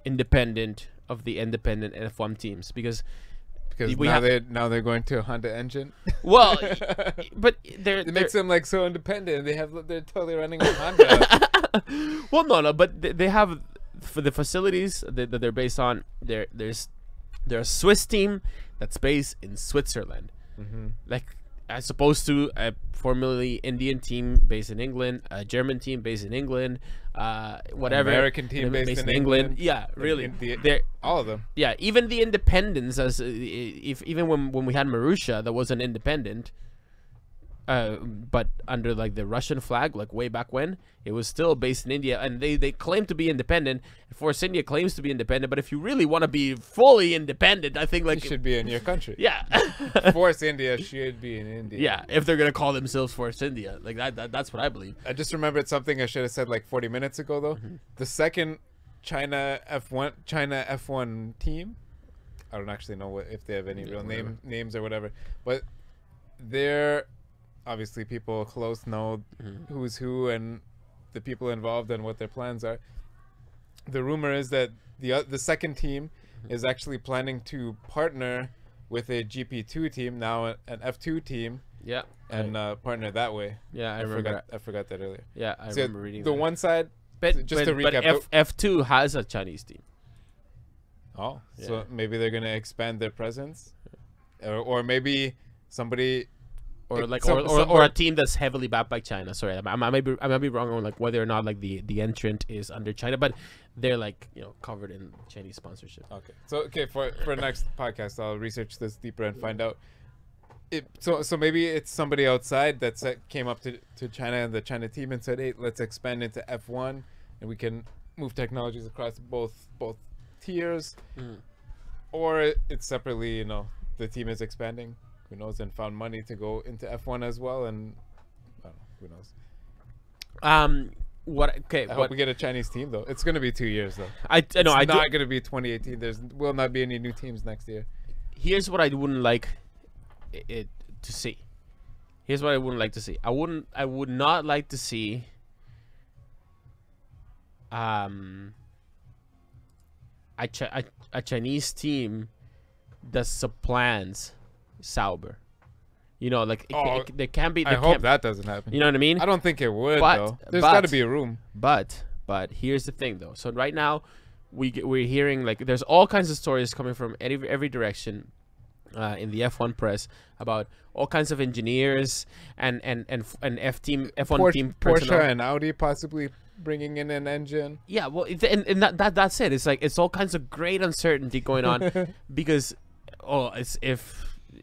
independent of the independent F1 teams, because Now they're going to a Honda engine. well, but It makes them like so independent. They're totally running on Honda. well, no, but they have, for the facilities that they're based on. They're a Swiss team that's based in Switzerland, like as opposed to a formerly Indian team based in England, a German team based in England, whatever, American team based in England. Yeah, really, They're all of them. yeah, even the independents, as even when we had Marussia, that was an independent, but under like the Russian flag, like way back when, it was still based in India, and they claim to be independent. Force India claims to be independent, but if you really want to be fully independent, I think like It should be in your country. yeah, Force India should be in India. yeah, if they're gonna call themselves Force India, like that's what I believe. I just remembered something I should have said like 40 minutes ago though. The second China F1 team, I don't actually know if they have any real names or whatever, but they're obviously people close know who's who and the people involved and what their plans are. The rumor is that the second team is actually planning to partner with a GP2 team, now an F2 team, Yeah, and partner that way. yeah, I remember. I forgot that earlier. Yeah, I So remember reading the that. one side, But just to recap, F2 has a Chinese team. so Yeah. maybe they're gonna expand their presence, or maybe somebody. Or like, Some- or a team that's heavily backed by China. Sorry, I might be wrong on like whether or not like the entrant is under China, but they're like covered in Chinese sponsorship. Okay, so for next podcast, I'll research this deeper and find out. So maybe it's somebody outside that came up to China and the China team and said, hey, let's expand into F1 and we can move technologies across both tiers. Or it's separately, you know, the team is expanding, who knows, and found money to go into F1 as well, and I don't know, who knows. I hope we get a Chinese team though. It's gonna be 2 years though. It's not gonna be 2018. Will not be any new teams next year. Here's what I wouldn't like it to see. Here's what I wouldn't like to see. I would not like to see a Chinese team that supplants Sauber. You know, like there can be. I hope that doesn't happen. You know what I mean? I don't think it would though. There's got to be a room. But here's the thing though. So right now, we're hearing like there's all kinds of stories coming from every direction. In the F1 press about all kinds of engineers and F1 team personnel. Porsche and Audi possibly bringing in an engine. Yeah, well, and that's it. It's like it's all kinds of great uncertainty going on because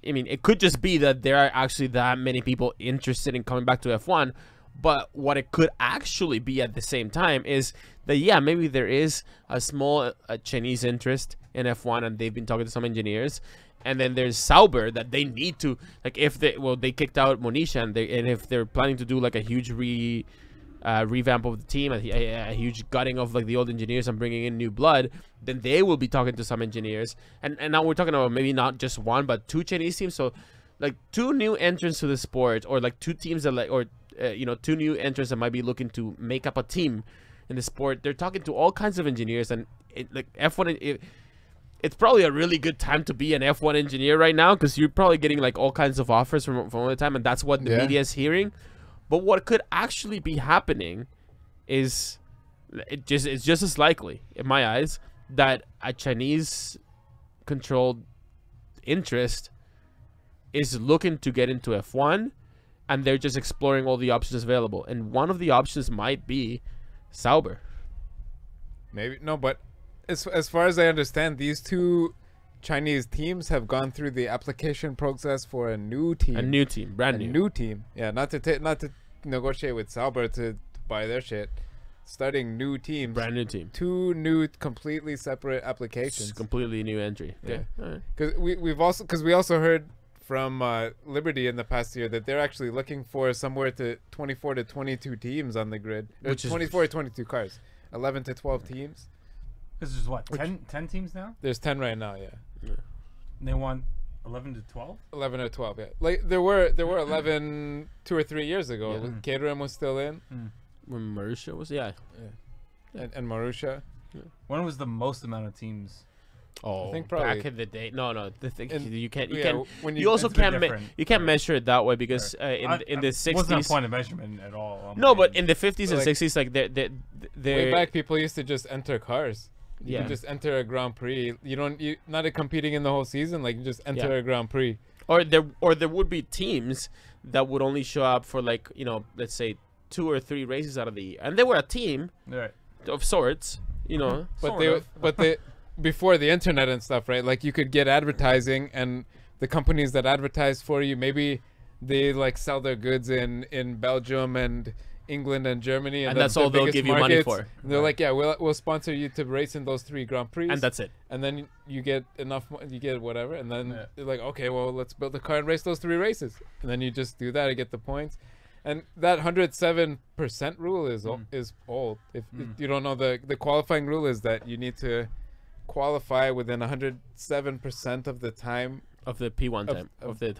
it could just be that there are actually that many people interested in coming back to F1, but what it could actually be at the same time is that maybe there is a small Chinese interest in F1 and they've been talking to some engineers. And then there's Sauber that they need to, like, if they kicked out Monisha and if they're planning to do like a huge revamp of the team, a huge gutting of like the old engineers and bringing in new blood, then they will be talking to some engineers. And now we're talking about maybe not just one but two Chinese teams. So like two new entrants to the sport, or like two teams that two new entrants that might be looking to make up a team in the sport. They're talking to all kinds of engineers, and F1. It's probably a really good time to be an F1 engineer right now because you're probably getting like all kinds of offers from all the time, and that's what the media is hearing. But what could actually be happening is it's just as likely, in my eyes, that a Chinese-controlled interest is looking to get into F1, and they're just exploring all the options available. And one of the options might be Sauber. Maybe no, but. As far as I understand, these two Chinese teams have gone through the application process for a new team. Brand new team. Yeah, not to negotiate with Sauber to buy their shit. Starting new teams. Brand new team. Two new, completely separate applications. Completely new entry. Yeah. Because we also heard from Liberty in the past year that they're actually looking for somewhere to 24 to 22 teams on the grid. Which is 24 to 22 cars. 11 to 12 teams. This is what, 10 teams now? There's 10 right now, yeah. They want 11 to 12? 11 or 12, yeah. Like there were 11 2 or 3 years ago. Yeah. Caterham was still in. When Marussia was, and Marussia. Yeah. When was the most amount of teams? Oh, I think probably back in the day. No. The thing you can't. You can't measure it that way because in the 60s wasn't a point of measurement at all. No, but in the 50s and 60s, like they're way back, people used to just enter cars. You can just enter a Grand Prix. You're not competing in the whole season. Like you just enter a Grand Prix. Or there would be teams that would only show up for like let's say 2 or 3 races out of the year, and they were a team of sorts. But they before the internet and stuff, right? Like you could get advertising, and the companies that advertise for you, maybe they like sell their goods in Belgium and England and Germany, and that's all they'll give you money for. And they're like, yeah, we'll sponsor you to race in those 3 Grand Prix, and that's it. And then you get you get whatever, and then they're like, okay, well, let's build a car and race those 3 races, and then you just do that and get the points. And that 107% rule is old. If you don't know, the qualifying rule is that you need to qualify within 107% of the time of the P1 time of the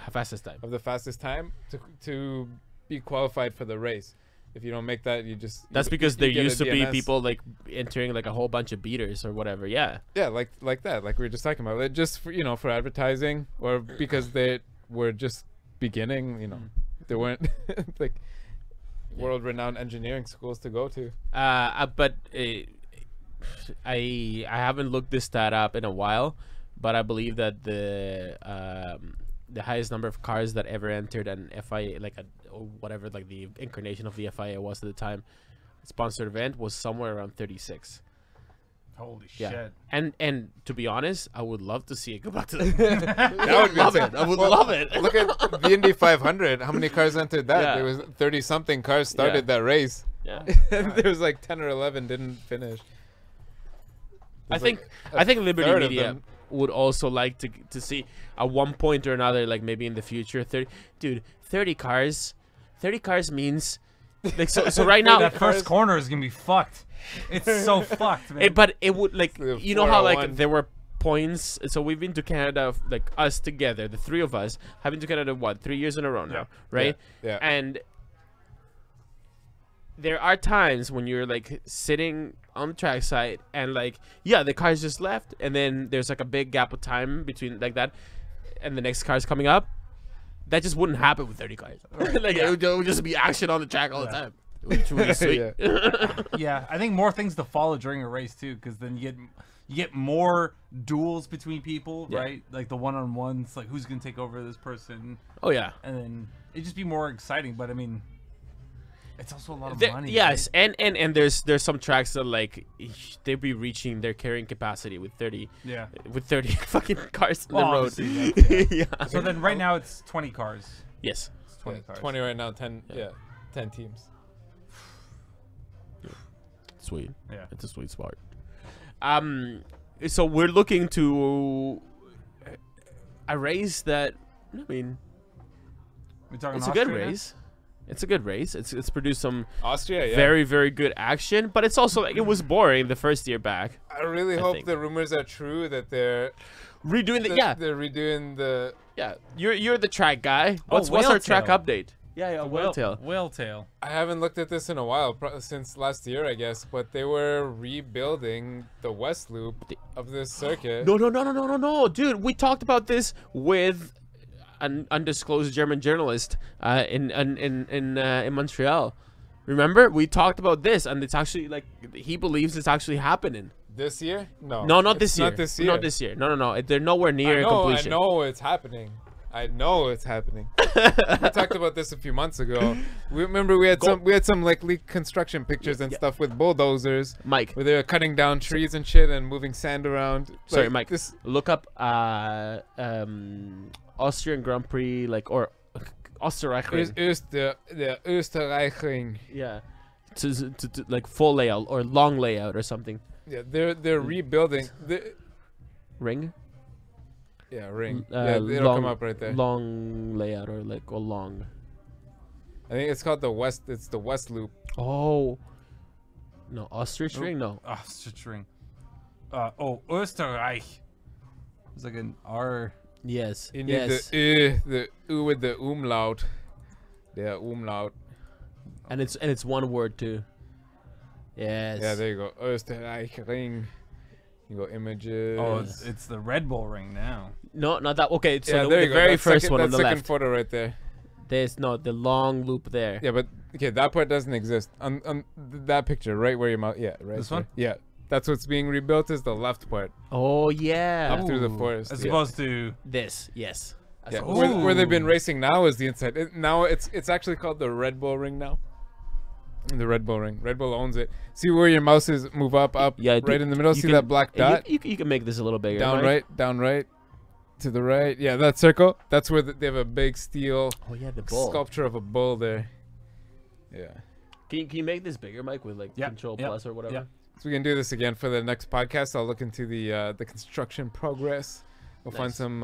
fastest time to be qualified for the race. If you don't make that, that's because there used to be people like entering like a whole bunch of beaters or whatever. Yeah, like that, like we were just talking about it, just for for advertising, or because they were just beginning. They weren't like world-renowned engineering schools to go to. But I haven't looked this stat up in a while, but I believe that the highest number of cars that ever entered an FIA, like whatever, like the incarnation of the FIA was at the time, sponsored event, was somewhere around 36. Holy Yeah. shit. And to be honest, I would love to see it go back to the. That would be love insane. it. I would love it. Look at the Indy 500. How many cars entered that? Yeah. There was 30 something cars started that race. Yeah. There was like 10 or 11 didn't finish. I There's think like I think Liberty third of Media them. would also like to see at one point or another, like maybe in the future, 30 cars. 30 cars means like so right now. That first corner is gonna be fucked. It's so fucked, man. But it would like The you know how like 401. there were points. So we've been to Canada, like us together, the three of us have been to Canada 3 years in a row now, Yeah. right? Yeah. And there are times when you're like sitting on the track side and like the cars just left, and then there's like a big gap of time between like that, and the next car's coming up. That just wouldn't happen with 30 cars. Like it would just be action on the track all the time. Which would be sweet. Yeah, I think more things to follow during a race too, because then you get more duels between people, Yeah. right? Like the one-on-ones, like who's gonna take over this person, Oh yeah. and then it just be more exciting. But I mean, it's also a lot of There- money. yes, right? and there's some tracks that like they'll be reaching their carrying capacity with 30 Yeah. fucking cars on Well, the obviously, road. yeah. So then right now it's 20 cars. Yes. It's 20 cars. 20 right now, 10 10 teams. Sweet. Yeah. It's a sweet spot. So we're looking to a race that I mean, We're talking it's a good Austria now? race. It's a good race. It's produced some Austria, yeah. very, very good action, but it's also like it was boring the first year back. I really I hope think. the rumors are true that they're Redoing the they're redoing the You're the track guy. Oh, What's our track Whaletail. update? Yeah, Whale Whaletail. Whale tail. I haven't looked at this in a while, since last year, I guess, but they were rebuilding the West Loop of this circuit. No, dude. We talked about this with an undisclosed German journalist in Montreal. Remember, we talked about this, and it's actually like he believes it's actually happening. This year? No. No, not it's this year. Not this year. Not this year. No. They're nowhere near completion. I know it's happening. I know it's happening. We talked about this a few months ago. We remember we had some like leaked construction pictures and stuff with bulldozers, Mike. where they were cutting down trees and shit and moving sand around. Sorry, Like, Mike. This Look up Austrian Grand Prix, like or Österreich. is the Österreichring. Yeah, to like full layout or long layout or something. Yeah, they're rebuilding the Ring. ring. Yeah, it'll come up right there. Long layout or like a long. I think it's called the West. It's the West Loop. Oh. No, ostrich ring. No. Ostrich ring. Österreich. It's like an R. Yes. You need Yes. the U with the umlaut. The umlaut. And it's one word too. Yes. Yeah, there you go. Österreichring. You go images. Oh, it's the Red Bull ring now. No, not that. Okay, so yeah, the there you go. very That's first second, one on that's the second left. photo right there. There's the long loop there. Yeah, but okay, that part doesn't exist on that picture right where your mouth. Yeah, right. This there. one? Yeah, that's what's being rebuilt is the left part Oh yeah. up through the Ooh, forest. As yeah. opposed to This. Yes. That's Yeah, what- where they've been Ooh. racing now is the inside. Now it's actually called the Red Bull Ring now. The Red Bull Ring. Red Bull owns it. See where your mouse is? Move up, Yeah, right in the middle. you See can- that black dot? You can make this a little bigger. Down Mike. right, to the right. Yeah, that circle. That's where they have a big steel Oh yeah, the bull. sculpture of a bull there. Yeah. Can you make this bigger, Mike, with like Yep, Control yep, Plus or whatever? yep. So we can do this again for the next podcast. I'll look into the construction progress. We'll find Nice. some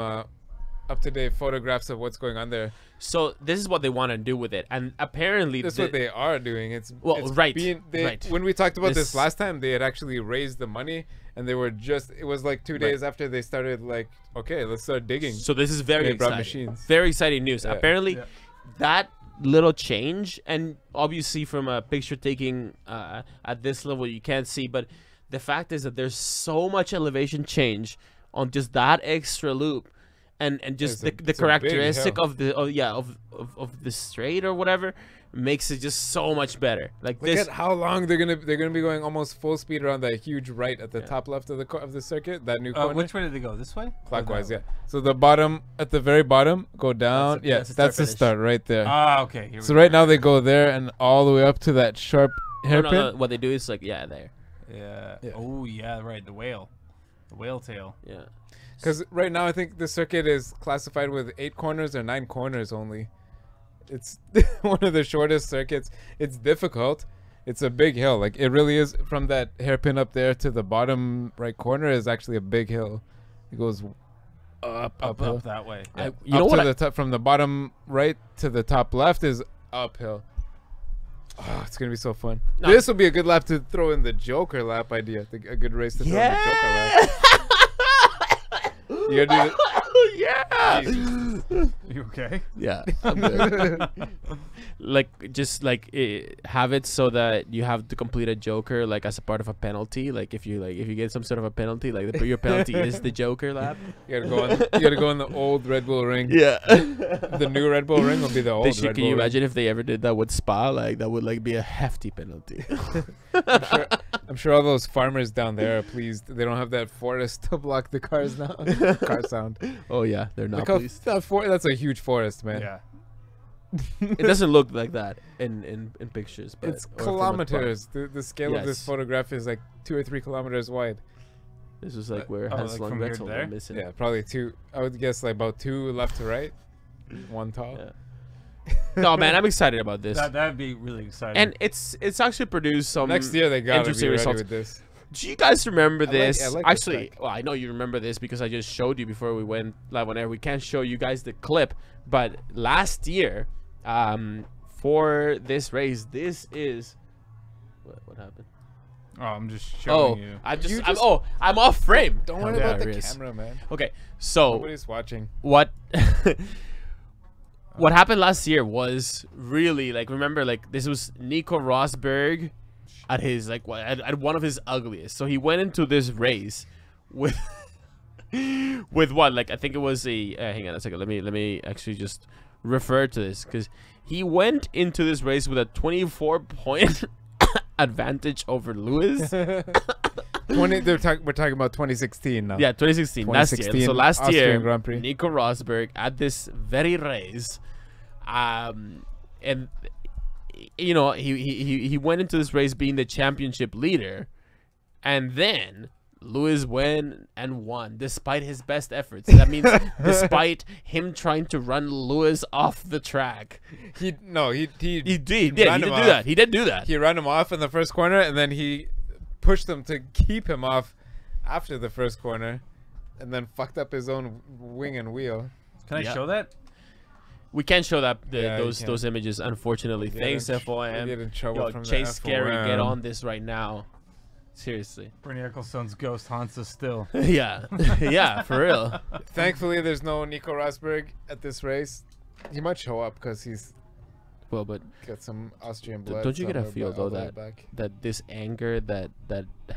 up-to-date photographs of what's going on there. So this is what they want to do with it, and apparently That's what they are doing. It's Well, it's right, they, right. When we talked about this This- last time, they had actually raised the money, and they were just. It was like 2 days after they started. Like, okay, let's start digging. So this is very They brought exciting. machines. Very exciting news. Yeah. Apparently, Yeah. that little change, and obviously from a picture taking at this level you can't see, but the fact is that there's so much elevation change on just that extra loop, and just It's a- the it's a big characteristic hill. of the of the straight or whatever makes it just so much better. Like Look this. at how long they're gonna be going almost full speed around that huge right at the top left of the circuit. That new corner. which way did they go? This way? Or Clockwise, that yeah. way? So the bottom at the very bottom, go down. That's it, Yeah, that's the that's start the finish. start right there. Ah, okay. Here we So go. right now they go there and all the way up to that sharp No, hairpin. what they do is like there. Yeah. Yeah. Oh yeah, right. The whale tail. Yeah. Because right now I think the circuit is classified with 8 corners or 9 corners only. It's one of the shortest circuits. It's difficult. It's a big hill. Like it really is. From that hairpin up there to the bottom right corner is actually a big hill. It goes uphill. Up that way. Yeah. You know Up what? to the top, from the bottom right to the top left is uphill. Oh, it's gonna be so fun. No. This will be a good lap to throw in the Joker lap idea. A good race to throw in the Joker lap. You gotta do Yeah. You okay? Yeah. I'm good. Have it so that you have to complete a Joker like as a part of a penalty. Like if you get some sort of a penalty, like your penalty is the Joker lap. You gotta go in the old Red Bull ring. Yeah. The new Red Bull ring will be the old Red Bull Can you ring. imagine if they ever did that with Spa? Like that would like be a hefty penalty. I'm sure all those farmers down there are pleased. They don't have that forest to block the cars now. Car sound. Oh yeah, they're not Look how pleased. that's a huge forest, man. Yeah. It doesn't look like that in pictures, but It's or from a kilometers. The scale of this Yes. photograph is like 2 or 3 kilometers wide. This is like where Oh, Hans like from here to Lundgren there? went missing. Yeah, probably 2. I would guess like about 2 left to right, 1 tall. Yeah. No man, I'm excited about this. That'd be really exciting. And it's actually produced some Next year they gotta be interesting ready results. with this. Do you guys remember I this? like this Actually, track. well, I know you remember this because I just showed you before we went live on air. We can't show you guys the clip, but last year, for this race, this is what happened? oh, I'm just Oh, showing you. I'm off frame. Don't worry How about the hilarious. camera, man. Okay, so Nobody's watching. what what happened last year was really like, remember, like this was Nico Rosberg at his like at one of his ugliest. So he went into this race with with what, like I think it was a hang on a second, let me actually just refer to this, because he went into this race with a 24-point advantage over Lewis. We're talking about 2016 now. Yeah, 2016. Last year. 2016 So last Austrian year, Grand Prix. Nico Rosberg at this very race, and you know he went into this race being the championship leader, and then Lewis went and won despite his best efforts. That means despite him trying to run Lewis off the track. He did He did do that. He did do that. He ran him off in the first corner, and then he pushed him to keep him off after the first corner, and then fucked up his own wing and wheel. Can I Yeah. show that? We can't show that Yeah, you those can't. those images, unfortunately. Get Thanks, in FOM. get in trouble Yo, from the Chase Scary, get FOM. on this right now. Seriously. Bernie Ecclestone's ghost haunts us still. Yeah. Yeah, for real. Thankfully, there's no Nico Rosberg at this race. He might show up because he's Well, but got some Austrian blood. don't you get a somewhere feel all though the way that back. this anger that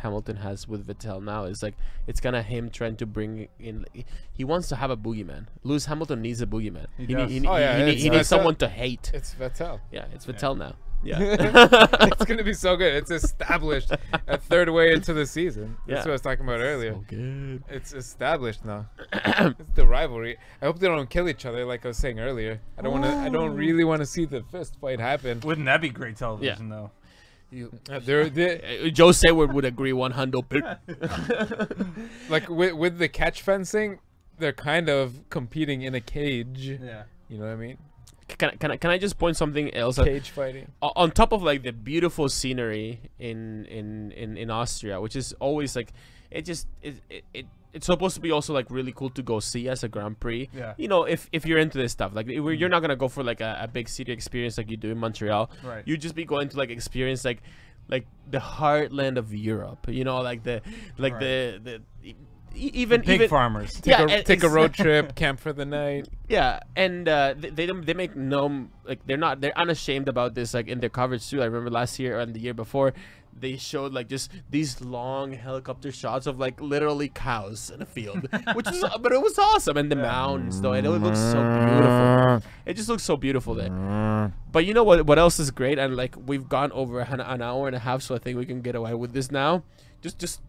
Hamilton has with Vettel now is like, it's kind of him trying to bring in. He wants to have a boogeyman. Lewis Hamilton needs a boogeyman. He He, does. Oh, yeah, it's he needs Vettel. someone to hate. It's Vettel. Yeah, it's Vettel now. Yeah. It's gonna be so good. It's established a third way into the season. That's Yeah. what I was talking about earlier. So good. It's established now. It's the rivalry. I hope they don't kill each other, like I was saying earlier. I don't really want to see the fist fight happen. Wouldn't that be great television though? They're Joe Sayward would agree 100%. like with the catch fencing, they're kind of competing in a cage. Yeah. You know what I mean? Can I just point something else? Cage fighting. On top of like the beautiful scenery in Austria, which is always like, it's supposed to be also like really cool to go see as a Grand Prix. Yeah. You know, if you're into this stuff, like you're not gonna go for like a big city experience like you do in Montreal. Right. You just be going to like experience like the heartland of Europe. You know, like the even Pig farmers. Take a road trip, camp for the night. yeah, and they make no, like they're unashamed about this, like in their coverage too. I remember last year and the year before, they showed like just these long helicopter shots of like literally cows in a field, which was, but it was awesome, and the mountains though, and it looks so beautiful. It just looks so beautiful there. But you know what else is great, and like we've gone over an hour and a half, so I think we can get away with this now. Just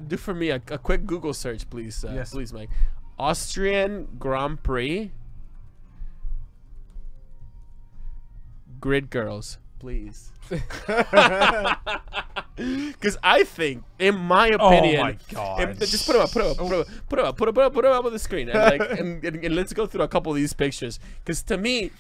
do for me a quick Google search, please. Yes. Please, Mike. Austrian Grand Prix grid girls, please. Because I think, in my opinion, Oh my god! just put them up on the screen, and like, and let's go through a couple of these pictures. Because to me,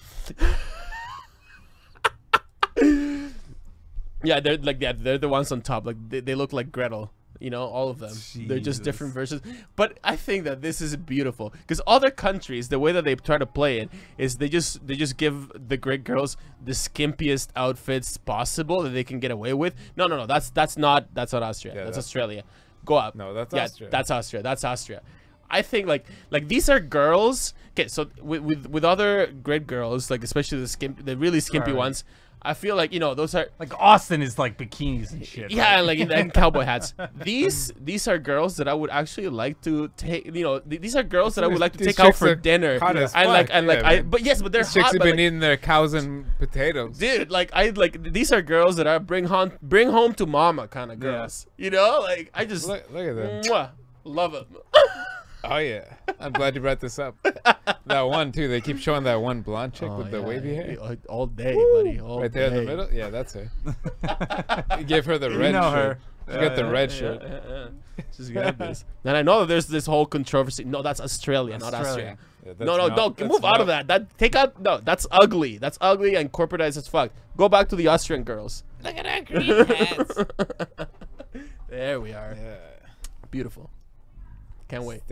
yeah, they're the ones on top. Like they look like Gretel. You know, all of them. They're just different versions. But I think that this is beautiful because other countries, the way that they try to play it is they just give the great girls the skimpiest outfits possible that they can get away with. No, that's not Austria. Yeah, that's Australia. Go up. No, that's Austria. That's Austria. That's Austria. I think like these are girls. Okay, so with other great girls, like especially the really skimpy ones. I feel like, you know, those are like Austin is like bikinis and shit. Yeah, right? and cowboy hats. These are girls that I would actually like to take. You know, these are girls that I would like to take out for dinner. But yes, but they're these chicks hot. have been eating their cows and potatoes. Dude, these are girls that I bring home to mama kind of girls. Yeah. You know, like I just look at them. Mwah, love them. Oh yeah, I'm glad you brought this up. That one too. They keep showing that one blonde chick with the wavy hair all day, buddy. All right there day. in the middle. Yeah, that's her. You gave her the red shirt. She got the red shirt. She's got this. And I know that there's this whole controversy. No, that's Australia, not Austria. Yeah, don't move out of that. Take out. No, that's ugly. That's ugly and corporatized as fuck. Go back to the Austrian girls. Look at her green hats. There we are. Yeah. Beautiful. Can't wait.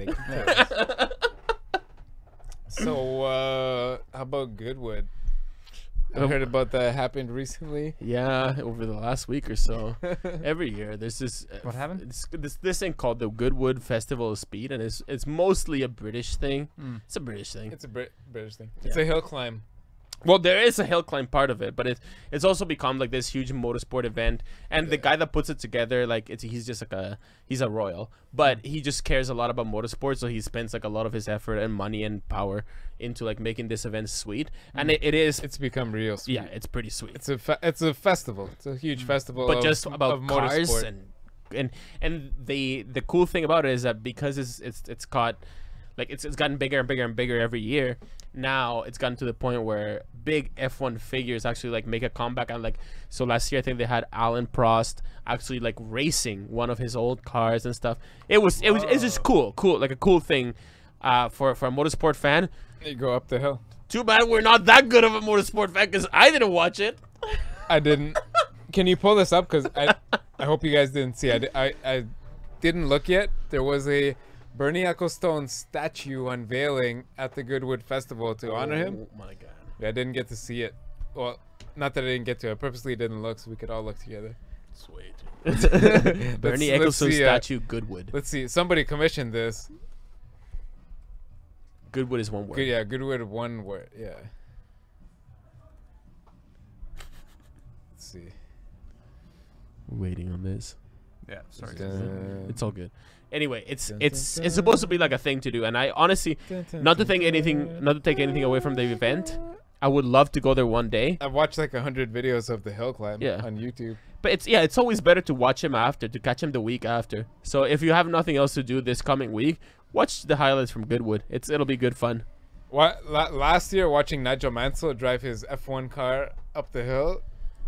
So, how about Goodwood? I heard about that happened recently. Yeah, over the last week or so. Every year, there's this. What happened? This thing called the Goodwood Festival of Speed, and it's mostly a British thing. It's a British thing. It's a British thing. It's a hill climb. Well, there is a hill climb part of it, but it's also become like this huge motorsport event. And the guy that puts it together, like he's just like he's a royal, but he just cares a lot about motorsport, so he spends like a lot of his effort and money and power into like making this event sweet. And it's become real sweet. Yeah, it's pretty sweet. It's a festival. It's a huge festival. But just about of cars motorsport. and the cool thing about it is that because it's gotten bigger and bigger and bigger every year. Now it's gotten to the point where big F1 figures actually like make a comeback, and like so last year I think they had Alan Prost actually like racing one of his old cars and stuff. It's just cool like a cool thing for a motorsport fan. You go up the hill. Too bad we're not that good of a motorsport fan because I didn't watch it. I didn't. Can you pull this up? Because I hope you guys didn't see. I didn't look yet. There was a Bernie Ecclestone statue unveiling at the Goodwood Festival to honor him. Oh my god. I didn't get to see it. Well, not that I didn't get to. I purposely didn't look so we could all look together. Sweet. Bernie Ecclestone statue, Goodwood. Let's see. Somebody commissioned this. Goodwood is one word. Yeah, Goodwood one word. Yeah. Let's see. We're waiting on this. Yeah, sorry. It's all good. Anyway, it's supposed to be like a thing to do, and I honestly, not to take anything away from the event, I would love to go there one day. I've watched like 100 videos of the hill climb on YouTube. But it's always better to watch him after, to catch him the week after. So if you have nothing else to do this coming week, watch the highlights from Goodwood. It'll be good fun. Last year, watching Nigel Mansell drive his F1 car up the hill,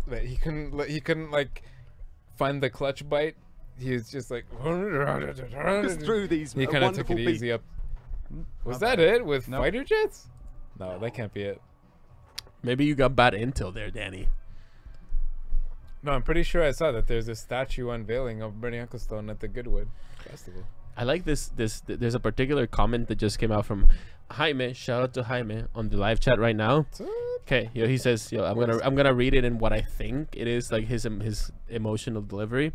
he couldn't like find the clutch bite. He was just like through these. He kind of took it easy up. Was that it with fighter jets? No, that can't be it. Maybe you got bad intel there, Danny. No, I'm pretty sure I saw that there's a statue unveiling of Bernie Ecclestone at the Goodwood Festival. I like this. There's a particular comment that just came out from Jaime. Shout out to Jaime on the live chat right now. Okay, he says, I'm gonna read it in what I think it is, like his emotional delivery.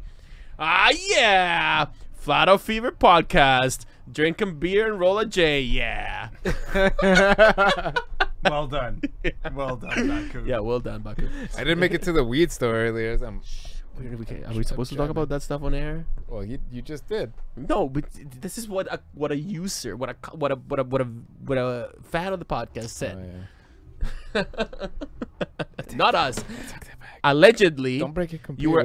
Yeah, Flat Out Fever podcast, drinking beer and roll a J. Yeah. Well done. Well done, Baku. Yeah, well done, Baku. I didn't make it to the weed store earlier. Are we supposed to talk about that stuff on air? Well, you just did. No, but this is what a user, what a fan of the podcast said. Oh, yeah. Not us. Allegedly, don't break your computer.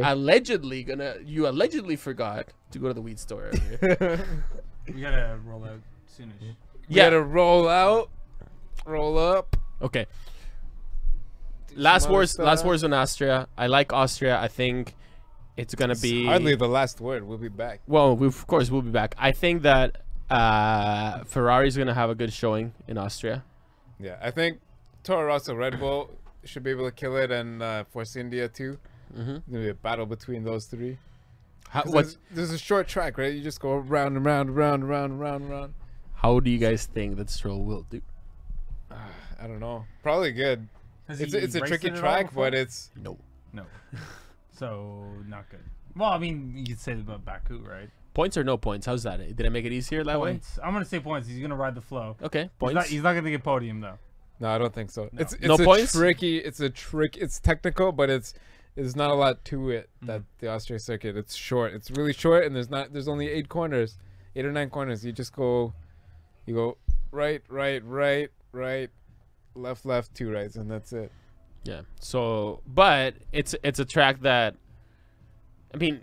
You allegedly forgot to go to the weed store earlier. We gotta roll out soonish. You gotta roll out, roll up. Okay. Last words on Austria. I like Austria. I think it's gonna be hardly the last word. We'll be back. Well, of course we'll be back. I think that Ferrari's gonna have a good showing in Austria. Yeah, I think Toro Rosso, Red Bull should be able to kill it, and Force India too. There's gonna be a battle between those three. There's a short track, right? You just go round and round, round, round, round, round. How do you guys think that Stroll will do? I don't know. Probably good. It's a tricky track, but it's No. So not good. Well, I mean, you could say that about Baku, right? Points or no points? How's that? Did I make it easier that Points. I'm gonna say points. He's gonna ride the flow. way? Okay, He's points. not gonna get podium though. no, I don't think so. No. It's No a points? tricky. It's a trick. It's technical, but there's not a lot to it. That the Austria circuit. It's short. It's really short, and there's only 8 corners, 8 or 9 corners. You just go, right, right, right, right, left, 2 rights, and that's it. Yeah. So, but it's a track that, I mean,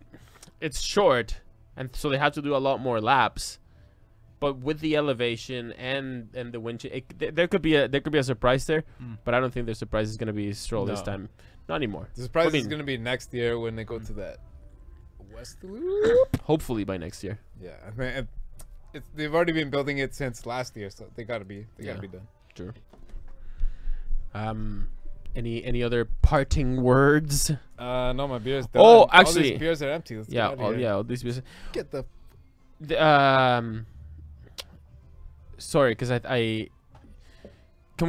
it's short, and so they have to do a lot more laps. But with the elevation and the wind, there could be a surprise there. But I don't think the surprise is gonna be Stroll this No. time. Not anymore. The surprise I mean, is gonna be next year when they go to that West Loop. hopefully by next year. Yeah, I mean, they've already been building it since last year, so they gotta be Yeah. done. True. Any other parting words? No, my beer's done. Oh, All actually- these beers are empty. Let's Yeah. get out of here. All these. Get the Sorry, because I can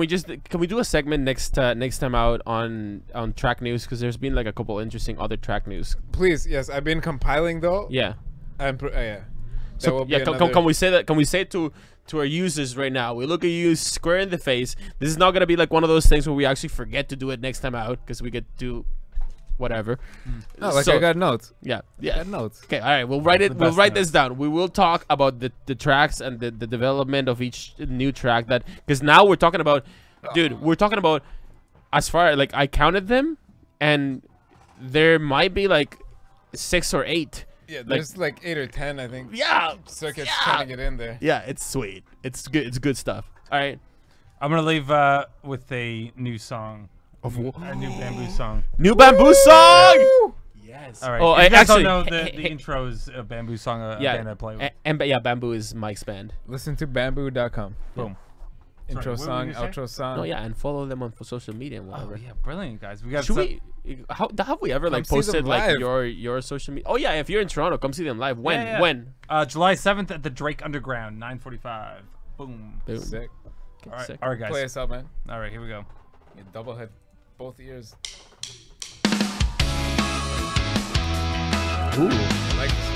we do a segment next time out on track news, because there's been like a couple interesting other track news. please. Yes, I've been compiling though. Yeah. Yeah. There So will be yeah, another- can we say that? Can we say it to our users right now? We look at you square in the face. This is not gonna be like one of those things where we actually forget to do it next time out because we get to whatever. No, like So- I got notes. Yeah. I got notes. Okay, all right. We'll write it. the We'll best write this notes. down. We will talk about the tracks and the development of each new track. That because now we're talking about, dude. We're talking about as far like I counted them, and there might be like 6 or 8. Yeah, there's like 8 or 10, I think. Yeah. Circuits Yeah. trying to get in there. Yeah, it's sweet. It's good. It's good stuff. All right. I'm gonna leave with a new song. A new bamboo song. New bamboo song. Yes. All right. Oh, if you guys actually, don't know, the intro is a bamboo song, a band I play with. and yeah, bamboo is Mike's band. Listen to bamboo.com. Boom. Intro Sorry, what were song, you gonna say? outro song. Oh yeah, and follow them on social media and Oh whatever. yeah, brilliant guys. We got. Should we? Have we ever like Come see posted them like live. your social media? Oh yeah, if you're in Toronto, come see them live. When? Yeah, yeah. When? July 7th at the Drake Underground, 9:45. Boom. Boom. Sick. All right, Sick. all right, guys. Play us out, man. All right, here we go. You double head both ears. Ooh. I like this.